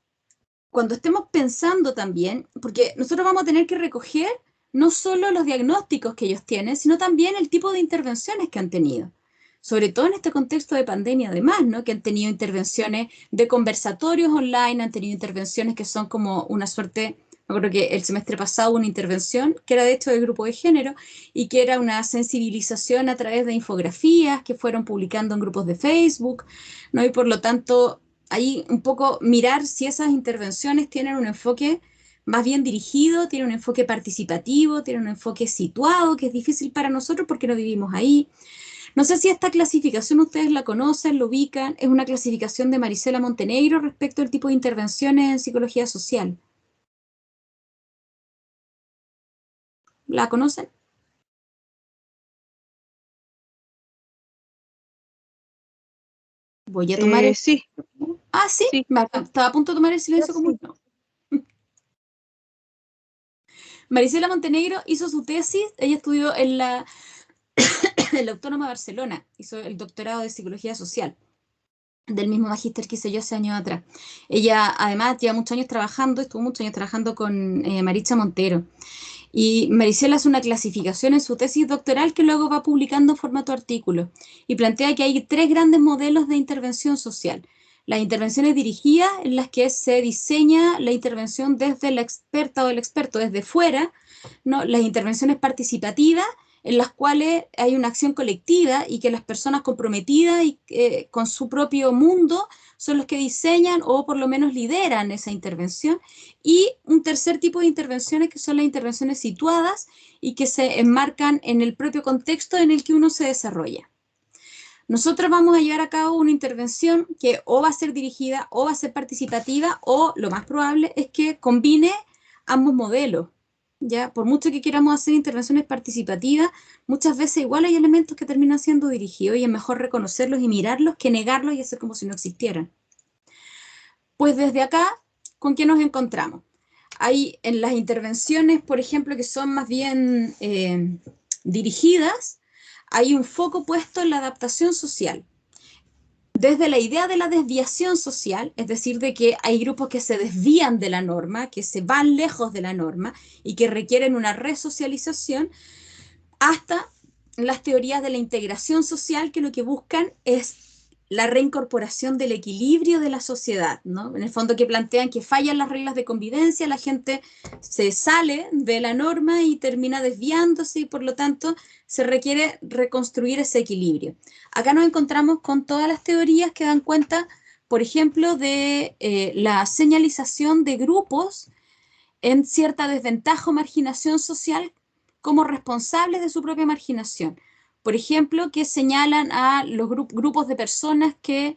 cuando estemos pensando también, porque nosotros vamos a tener que recoger no solo los diagnósticos que ellos tienen, sino también el tipo de intervenciones que han tenido. Sobre todo en este contexto de pandemia, además, ¿no? Que han tenido intervenciones de conversatorios online, han tenido intervenciones que son como una suerte. Me acuerdo que el semestre pasado hubo una intervención que era de hecho del grupo de género y que era una sensibilización a través de infografías que fueron publicando en grupos de Facebook, ¿no? Y por lo tanto, ahí un poco mirar si esas intervenciones tienen un enfoque más bien dirigido, tienen un enfoque participativo, tienen un enfoque situado, que es difícil para nosotros porque no vivimos ahí. No sé si esta clasificación ustedes la conocen, lo ubican, es una clasificación de Marisela Montenegro respecto al tipo de intervenciones en psicología social. ¿La conocen? Voy a tomar el... Sí, Ah, sí, sí. estaba a punto de tomar el silencio Yo común. sí. No. Marisela Montenegro hizo su tesis, ella estudió en la Autónoma de Barcelona, hizo el doctorado de psicología social, del mismo magíster que hice yo hace años atrás. Ella además lleva muchos años trabajando, estuvo muchos años trabajando con Maritza Montero. Y Marisela hace una clasificación en su tesis doctoral que luego va publicando en formato artículo y plantea que hay 3 grandes modelos de intervención social. Las intervenciones dirigidas, en las que se diseña la intervención desde la experta o el experto desde fuera, ¿no? Las intervenciones participativas, en las cuales hay una acción colectiva y que las personas comprometidas y, con su propio mundo son los que diseñan o por lo menos lideran esa intervención. Y un tercer tipo de intervenciones que son las intervenciones situadas y que se enmarcan en el propio contexto en el que uno se desarrolla. Nosotros vamos a llevar a cabo una intervención que o va a ser dirigida o va a ser participativa, o lo más probable es que combine ambos modelos. ¿Ya? Por mucho que queramos hacer intervenciones participativas, muchas veces igual hay elementos que terminan siendo dirigidos y es mejor reconocerlos y mirarlos que negarlos y hacer como si no existieran. Pues desde acá, ¿con qué nos encontramos? Hay en las intervenciones, por ejemplo, que son más bien dirigidas, hay un foco puesto en la adaptación social. Desde la idea de la desviación social, es decir, de que hay grupos que se desvían de la norma, que se van lejos de la norma y que requieren una resocialización, hasta las teorías de la integración social, que lo que buscan es la reincorporación del equilibrio de la sociedad, ¿no? En el fondo, que plantean que fallan las reglas de convivencia, la gente se sale de la norma y termina desviándose, y por lo tanto se requiere reconstruir ese equilibrio. Acá nos encontramos con todas las teorías que dan cuenta, por ejemplo, de la señalización de grupos en cierta desventaja o marginación social como responsables de su propia marginación. Por ejemplo, que señalan a los grupos de personas que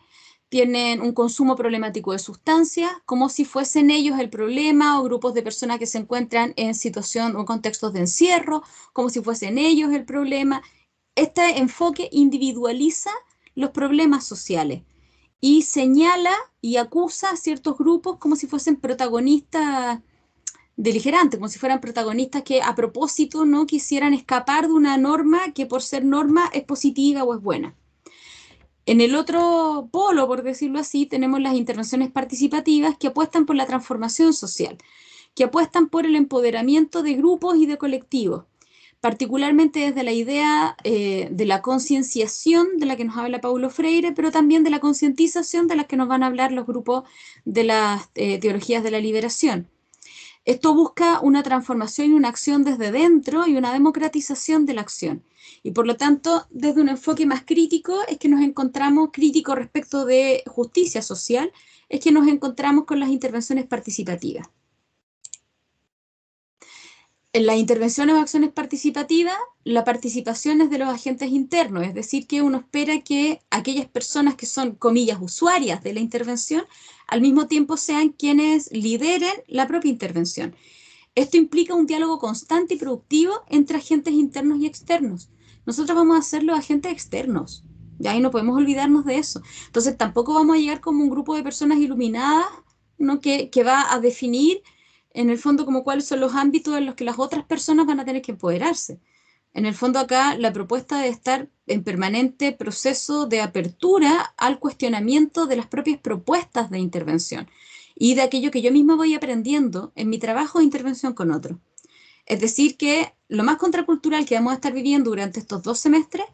tienen un consumo problemático de sustancias como si fuesen ellos el problema, o grupos de personas que se encuentran en situación o contextos de encierro como si fuesen ellos el problema. Este enfoque individualiza los problemas sociales y señala y acusa a ciertos grupos como si fuesen protagonistas beligerantes, como si fueran protagonistas que a propósito no quisieran escapar de una norma que por ser norma es positiva o es buena. En el otro polo, por decirlo así, tenemos las intervenciones participativas que apuestan por la transformación social, que apuestan por el empoderamiento de grupos y de colectivos, particularmente desde la idea de la concienciación de la que nos habla Paulo Freire, pero también de la concientización de las que nos van a hablar los grupos de las teologías de la liberación. Esto busca una transformación y una acción desde dentro y una democratización de la acción. Y por lo tanto, desde un enfoque más crítico, es que nos encontramos, crítico respecto de justicia social, es que nos encontramos con las intervenciones participativas. En las intervenciones o acciones participativas, la participación es de los agentes internos, es decir, que uno espera que aquellas personas que son, comillas, usuarias de la intervención, al mismo tiempo sean quienes lideren la propia intervención. Esto implica un diálogo constante y productivo entre agentes internos y externos. Nosotros vamos a ser los agentes externos, ya, y no podemos olvidarnos de eso. Entonces tampoco vamos a llegar como un grupo de personas iluminadas, ¿no? que va a definir en el fondo como cuáles son los ámbitos en los que las otras personas van a tener que empoderarse. En el fondo acá la propuesta de estar en permanente proceso de apertura al cuestionamiento de las propias propuestas de intervención y de aquello que yo misma voy aprendiendo en mi trabajo de intervención con otros. Es decir, que lo más contracultural que vamos a estar viviendo durante estos 2 semestres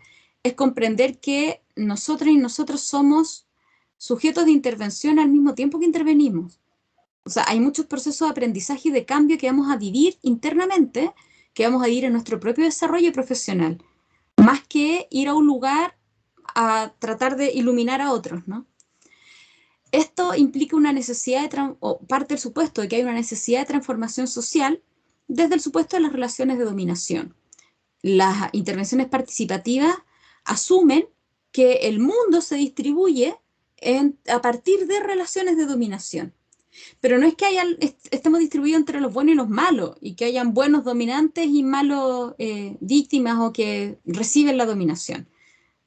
es comprender que nosotras y nosotros somos sujetos de intervención al mismo tiempo que intervenimos. O sea, hay muchos procesos de aprendizaje y de cambio que vamos a vivir internamente, que vamos a vivir en nuestro propio desarrollo profesional, más que ir a un lugar a tratar de iluminar a otros, ¿no? Esto implica una necesidad o parte del supuesto de que hay una necesidad de transformación social desde el supuesto de las relaciones de dominación. Las intervenciones participativas asumen que el mundo se distribuye a partir de relaciones de dominación. Pero no es que estemos distribuidos entre los buenos y los malos, y que hayan buenos dominantes y malos víctimas o que reciben la dominación,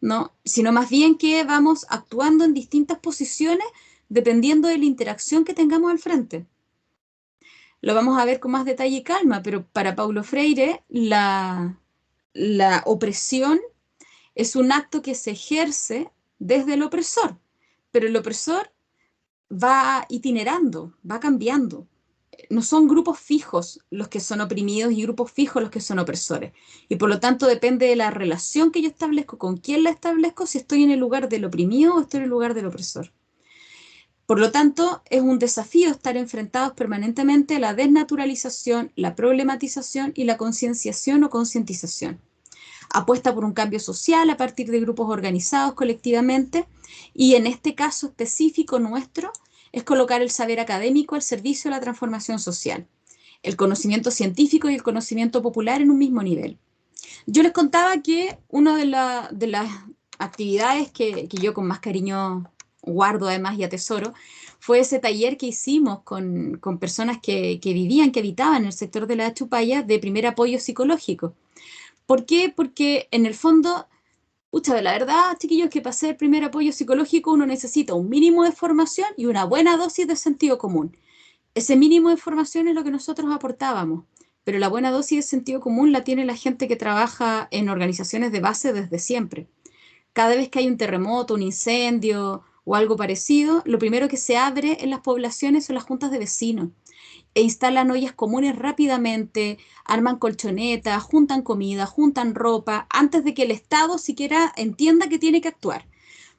¿no? Sino más bien que vamos actuando en distintas posiciones dependiendo de la interacción que tengamos al frente. Lo vamos a ver con más detalle y calma, pero para Paulo Freire la opresión es un acto que se ejerce desde el opresor, pero el opresor va itinerando, va cambiando. No son grupos fijos los que son oprimidos y grupos fijos los que son opresores. Y por lo tanto depende de la relación que yo establezco, con quién la establezco, si estoy en el lugar del oprimido o estoy en el lugar del opresor. Por lo tanto, es un desafío estar enfrentados permanentemente a la desnaturalización, la problematización y la concienciación o concientización. Apuesta por un cambio social a partir de grupos organizados colectivamente y en este caso específico nuestro es colocar el saber académico al servicio de la transformación social, el conocimiento científico y el conocimiento popular en un mismo nivel. Yo les contaba que una de las actividades que yo con más cariño guardo además y atesoro fue ese taller que hicimos con personas que habitaban en el sector de la Chupalla de primer apoyo psicológico. ¿Por qué? Porque en el fondo, de la verdad, chiquillos, que para hacer primer apoyo psicológico uno necesita un mínimo de formación y una buena dosis de sentido común. Ese mínimo de formación es lo que nosotros aportábamos, pero la buena dosis de sentido común la tiene la gente que trabaja en organizaciones de base desde siempre. Cada vez que hay un terremoto, un incendio o algo parecido, lo primero que se abre en las poblaciones son las juntas de vecinos. E instalan ollas comunes rápidamente, arman colchonetas, juntan comida, juntan ropa, antes de que el Estado siquiera entienda que tiene que actuar.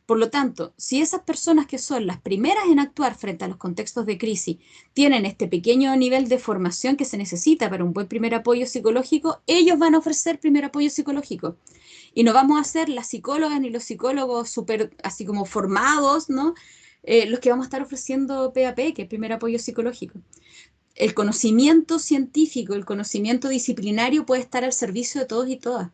Por lo tanto, si esas personas que son las primeras en actuar frente a los contextos de crisis tienen este pequeño nivel de formación que se necesita para un buen primer apoyo psicológico, ellos van a ofrecer primer apoyo psicológico. Y no vamos a ser las psicólogas ni los psicólogos súper así como formados, ¿no? Los que vamos a estar ofreciendo PAP, que es primer apoyo psicológico. El conocimiento científico, el conocimiento disciplinario puede estar al servicio de todos y todas,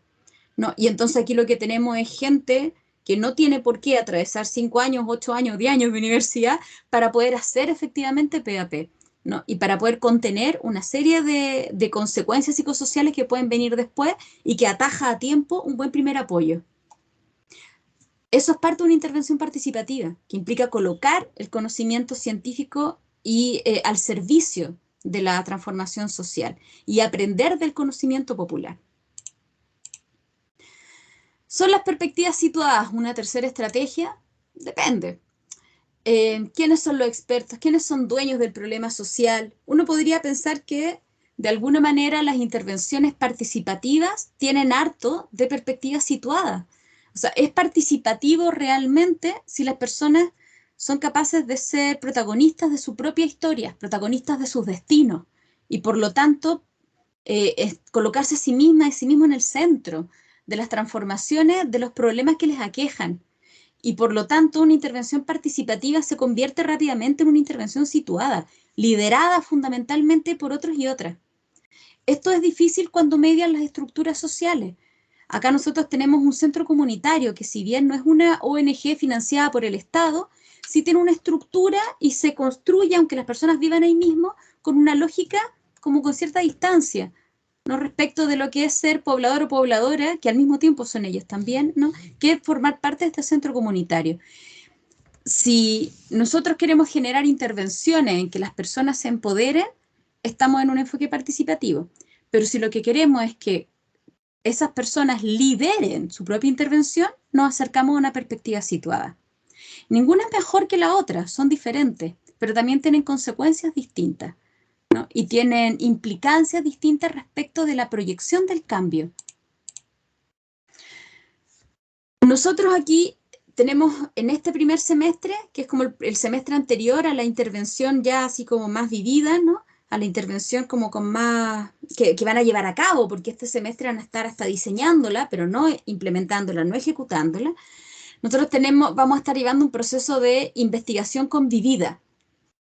¿no? Y entonces aquí lo que tenemos es gente que no tiene por qué atravesar 5 años, 8 años, 10 años de universidad para poder hacer efectivamente PAP, ¿no? Y para poder contener una serie de consecuencias psicosociales que pueden venir después y que ataja a tiempo un buen primer apoyo. Eso es parte de una intervención participativa, que implica colocar el conocimiento científico y al servicio de la transformación social y aprender del conocimiento popular. ¿Son las perspectivas situadas una tercera estrategia? Depende. ¿Quiénes son los expertos? ¿Quiénes son dueños del problema social? Uno podría pensar que de alguna manera las intervenciones participativas tienen harto de perspectiva situada. O sea, es participativo realmente si las personas son capaces de ser protagonistas de su propia historia, protagonistas de sus destinos, y por lo tanto es colocarse a sí misma y sí mismo en el centro de las transformaciones de los problemas que les aquejan. Y por lo tanto una intervención participativa se convierte rápidamente en una intervención situada, liderada fundamentalmente por otros y otras. Esto es difícil cuando median las estructuras sociales. Acá nosotros tenemos un centro comunitario que, si bien no es una ONG financiada por el Estado, sí tiene una estructura y se construye, aunque las personas vivan ahí mismo, con una lógica como con cierta distancia, ¿no? Respecto de lo que es ser poblador o pobladora, que al mismo tiempo son ellos también, ¿no? Que es formar parte de este centro comunitario. Si nosotros queremos generar intervenciones en que las personas se empoderen, estamos en un enfoque participativo. Pero si lo que queremos es que esas personas lideren su propia intervención, nos acercamos a una perspectiva situada. Ninguna es mejor que la otra, son diferentes, pero también tienen consecuencias distintas, ¿no? Y tienen implicancias distintas respecto de la proyección del cambio. Nosotros aquí tenemos en este primer semestre, que es como el semestre anterior a la intervención ya así como más vivida, ¿no? A la intervención como con más, que van a llevar a cabo, porque este semestre van a estar hasta diseñándola, pero no implementándola, no ejecutándola. Nosotros vamos a estar llevando un proceso de investigación convivida.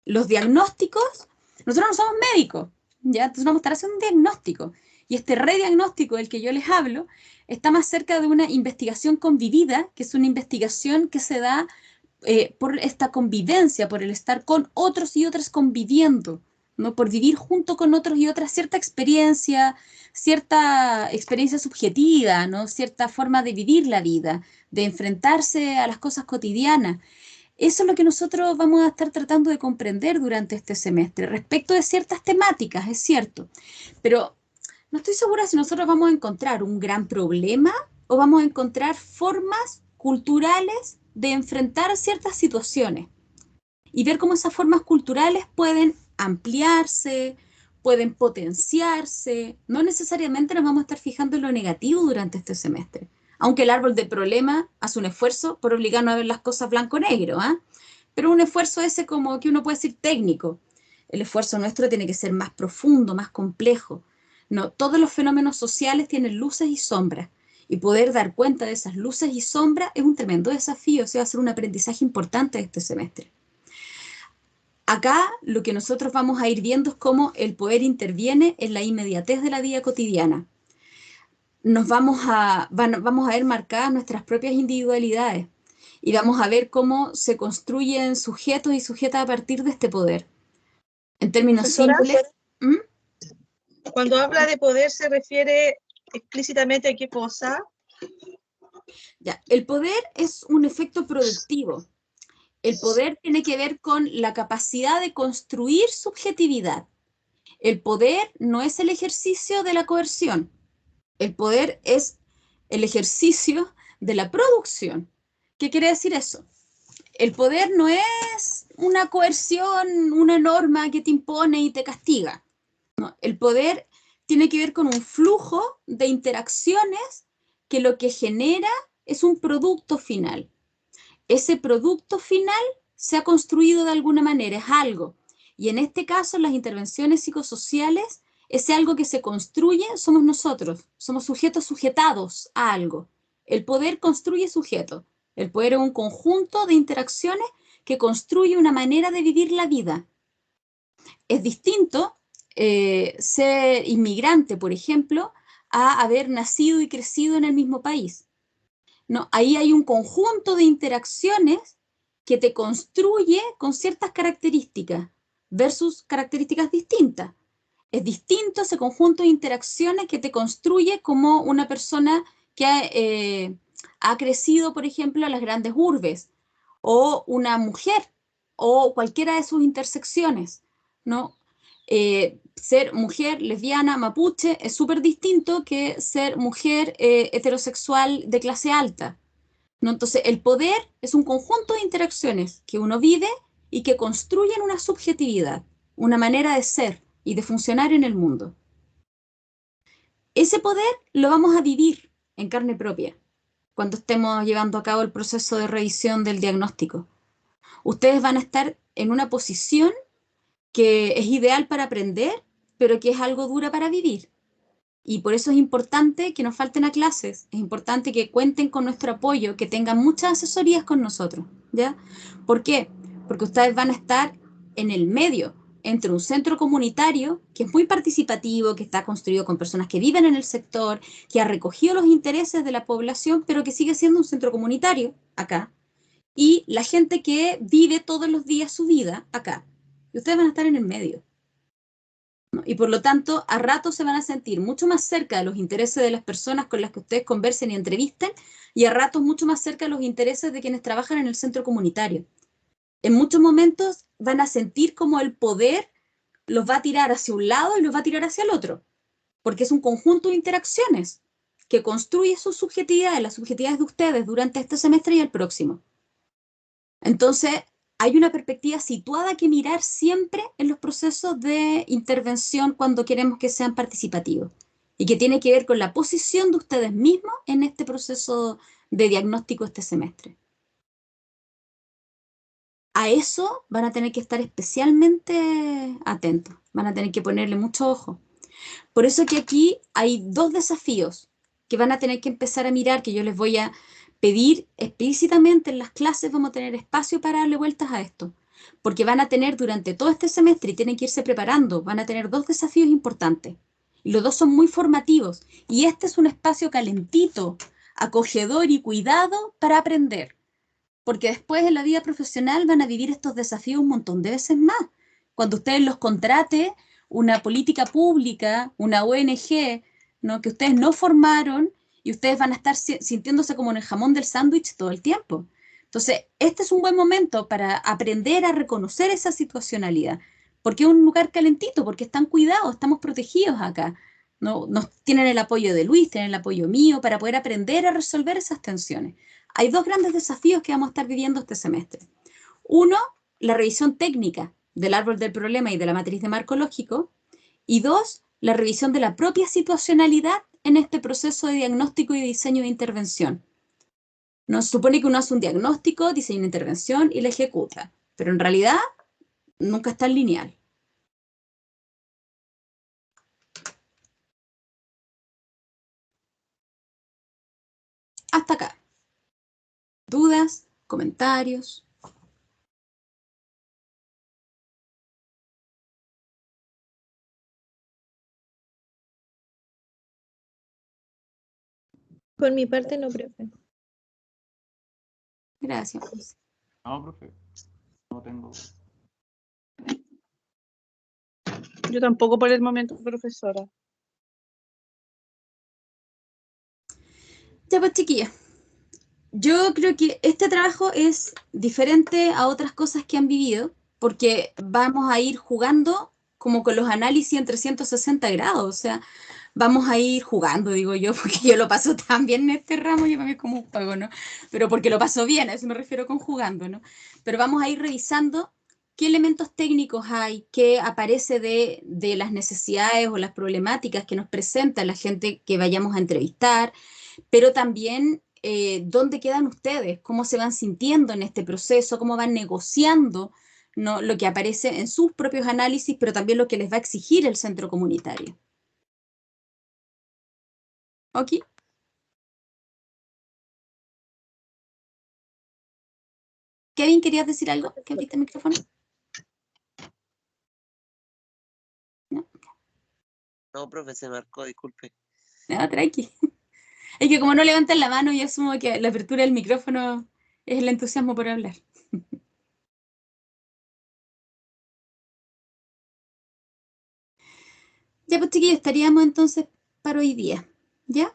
Los diagnósticos, nosotros no somos médicos, ¿ya? Entonces vamos a estar haciendo un diagnóstico. Y este rediagnóstico del que yo les hablo está más cerca de una investigación convivida, que es una investigación que se da por esta convivencia, por el estar con otros y otras conviviendo, ¿no? Por vivir junto con otros y otras cierta experiencia subjetiva, ¿no? Cierta forma de vivir la vida, de enfrentarse a las cosas cotidianas. Eso es lo que nosotros vamos a estar tratando de comprender durante este semestre, respecto de ciertas temáticas, es cierto, pero no estoy segura si nosotros vamos a encontrar un gran problema o vamos a encontrar formas culturales de enfrentar ciertas situaciones y ver cómo esas formas culturales pueden ampliarse, pueden potenciarse. No necesariamente nos vamos a estar fijando en lo negativo durante este semestre, aunque el árbol de problema hace un esfuerzo por obligarnos a ver las cosas blanco-negro, ¿eh? Pero un esfuerzo ese como que uno puede decir técnico. El esfuerzo nuestro tiene que ser más profundo, más complejo. No, todos los fenómenos sociales tienen luces y sombras, y poder dar cuenta de esas luces y sombras es un tremendo desafío, o sea, va a ser un aprendizaje importante de este semestre. Acá lo que nosotros vamos a ir viendo es cómo el poder interviene en la inmediatez de la vida cotidiana. Vamos a ver marcadas nuestras propias individualidades y vamos a ver cómo se construyen sujetos y sujetas a partir de este poder. En términos simples... Cuando habla de poder, ¿se refiere explícitamente a qué cosa? Ya, el poder es un efecto productivo. El poder tiene que ver con la capacidad de construir subjetividad. El poder no es el ejercicio de la coerción. El poder es el ejercicio de la producción. ¿Qué quiere decir eso? El poder no es una coerción, una norma que te impone y te castiga. No, el poder tiene que ver con un flujo de interacciones que lo que genera es un producto final. Ese producto final se ha construido de alguna manera, es algo. Y en este caso, en las intervenciones psicosociales, ese algo que se construye somos nosotros, somos sujetos sujetados a algo. El poder construye sujetos. El poder es un conjunto de interacciones que construye una manera de vivir la vida. Es distinto ser inmigrante, por ejemplo, a haber nacido y crecido en el mismo país. No, ahí hay un conjunto de interacciones que te construye con ciertas características versus características distintas. Es distinto ese conjunto de interacciones que te construye como una persona que ha crecido, por ejemplo, en las grandes urbes, o una mujer, o cualquiera de sus intersecciones, ¿no? Ser mujer lesbiana, mapuche, es súper distinto que ser mujer heterosexual de clase alta, ¿no? Entonces, el poder es un conjunto de interacciones que uno vive y que construyen una subjetividad, una manera de ser, y de funcionar en el mundo. Ese poder lo vamos a vivir en carne propia cuando estemos llevando a cabo el proceso de revisión del diagnóstico. Ustedes van a estar en una posición que es ideal para aprender, pero que es algo dura para vivir. Y por eso es importante que nos falten a clases, es importante que cuenten con nuestro apoyo, que tengan muchas asesorías con nosotros, ¿ya? ¿Por qué? Porque ustedes van a estar en el medio entre un centro comunitario que es muy participativo, que está construido con personas que viven en el sector, que ha recogido los intereses de la población, pero que sigue siendo un centro comunitario acá, y la gente que vive todos los días su vida acá. Y ustedes van a estar en el medio. ¿No? Y por lo tanto, a ratos se van a sentir mucho más cerca de los intereses de las personas con las que ustedes conversen y entrevisten, y a ratos mucho más cerca de los intereses de quienes trabajan en el centro comunitario. En muchos momentos van a sentir como el poder los va a tirar hacia un lado y los va a tirar hacia el otro, porque es un conjunto de interacciones que construye sus subjetividades, las subjetividades de ustedes durante este semestre y el próximo. Entonces, hay una perspectiva situada que mirar siempre en los procesos de intervención cuando queremos que sean participativos y que tiene que ver con la posición de ustedes mismos en este proceso de diagnóstico este semestre. A eso van a tener que estar especialmente atentos, van a tener que ponerle mucho ojo. Por eso que aquí hay dos desafíos que van a tener que empezar a mirar, que yo les voy a pedir explícitamente en las clases, vamos a tener espacio para darle vueltas a esto, porque van a tener durante todo este semestre y tienen que irse preparando, van a tener dos desafíos importantes. Y los dos son muy formativos. Y este es un espacio calentito, acogedor y cuidado para aprender. Porque después en la vida profesional van a vivir estos desafíos un montón de veces más. Cuando ustedes los contrate una política pública, una ONG, ¿no? Que ustedes no formaron y ustedes van a estar sintiéndose como en el jamón del sándwich todo el tiempo. Entonces, este es un buen momento para aprender a reconocer esa situacionalidad, porque es un lugar calentito, porque están cuidados, estamos protegidos acá. ¿No? Nos tienen el apoyo de Luis, tienen el apoyo mío para poder aprender a resolver esas tensiones. Hay dos grandes desafíos que vamos a estar viviendo este semestre. Uno, la revisión técnica del árbol del problema y de la matriz de marco lógico. Y dos, la revisión de la propia situacionalidad en este proceso de diagnóstico y diseño de intervención. Nos supone que uno hace un diagnóstico, diseña una intervención y la ejecuta, pero en realidad nunca está en lineal. Hasta acá. ¿Dudas? ¿Comentarios? Por mi parte no, profe. Gracias. No, profe. No tengo. Yo tampoco por el momento, profesora. Ya pues, chiquillas. Yo creo que este trabajo es diferente a otras cosas que han vivido, porque vamos a ir jugando como con los análisis en 360 grados, o sea, vamos a ir jugando, digo yo, porque yo lo paso tan bien en este ramo, yo para mí es como un juego, ¿no? Pero porque lo paso bien, a eso me refiero con jugando, ¿no? Pero vamos a ir revisando qué elementos técnicos hay, qué aparece de las necesidades o las problemáticas que nos presenta la gente que vayamos a entrevistar, pero también dónde quedan ustedes, cómo se van sintiendo en este proceso, cómo van negociando, ¿no? Lo que aparece en sus propios análisis, pero también lo que les va a exigir el centro comunitario. ¿Ok? Kevin, ¿querías decir algo? ¿Que abriste el micrófono? No, No, profe, se marcó, disculpe. no, tranqui. Es que como no levantan la mano, yo asumo que la apertura del micrófono es el entusiasmo por hablar. Ya, pues chiquillos, estaríamos entonces para hoy día, ¿ya?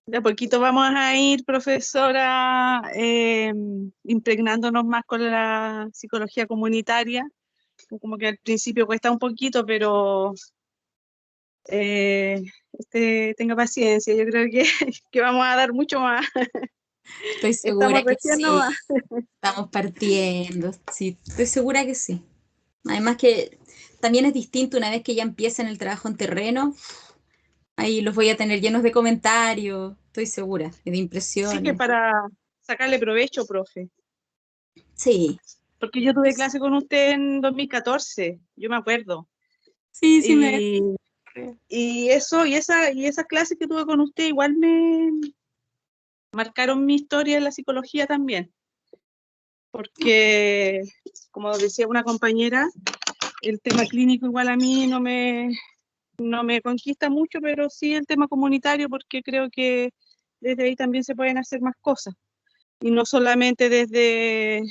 De a poquito vamos a ir, profesora, impregnándonos más con la psicología comunitaria. Como que al principio cuesta un poquito, pero tenga paciencia, yo creo que vamos a dar mucho más. Estoy segura Estamos que recién sí. nomás. Estamos partiendo. Sí, estoy segura que sí. Además que también es distinto una vez que ya empiecen el trabajo en terreno. Ahí los voy a tener llenos de comentarios, estoy segura, y de Sí que impresiones. para sacarle provecho, profe. Sí, Porque yo tuve clase con usted en 2014, yo me acuerdo. sí, sí me... Y esas clases que tuve con usted igual me marcaron mi historia en la psicología también. Porque, como decía una compañera, el tema clínico igual a mí no me conquista mucho, pero sí el tema comunitario, porque creo que desde ahí también se pueden hacer más cosas. Y no solamente desde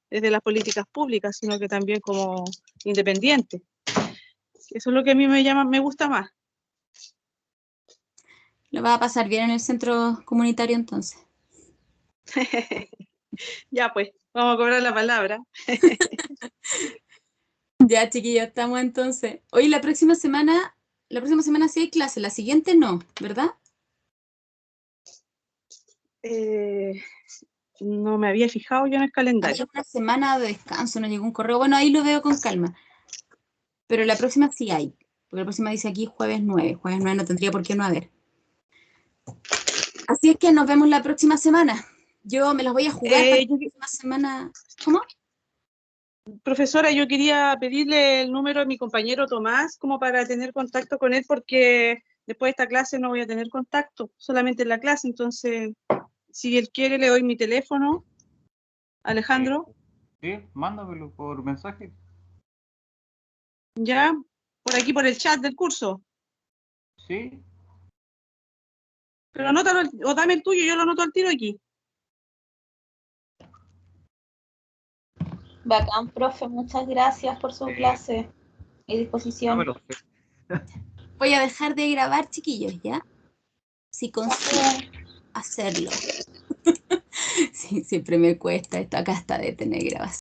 las políticas públicas, sino que también como independiente. Eso es lo que a mí me gusta más. Lo va a pasar bien en el centro comunitario entonces. Ya pues, vamos a cobrar la palabra. Ya, chiquillos, estamos entonces. Hoy la próxima semana sí hay clase, la siguiente no, ¿verdad? No me había fijado yo en el Hay calendario. una semana de descanso, nos llegó un correo. Bueno, ahí lo veo con calma. Pero la próxima sí hay. Porque la próxima dice aquí jueves 9. Jueves 9 no tendría por qué no haber. Así es que nos vemos la próxima semana. Yo me las voy a jugar para la próxima semana. ¿Cómo? Profesora, yo quería pedirle el número de mi compañero Tomás como para tener contacto con él, porque después de esta clase no voy a tener contacto, solamente en la clase. Entonces, si él quiere, le doy mi teléfono. Alejandro, Sí, mándamelo por mensaje. ya, por aquí, por el chat del curso. Sí, Pero anótalo, o dame el tuyo, yo lo anoto al tiro aquí. Bacán, profe, muchas gracias por su clase y disposición. dámelo. Voy a dejar de grabar, chiquillos, ¿ya? Si consigo hacerlo. Sí, siempre me cuesta esto. Acá está de tener grabación.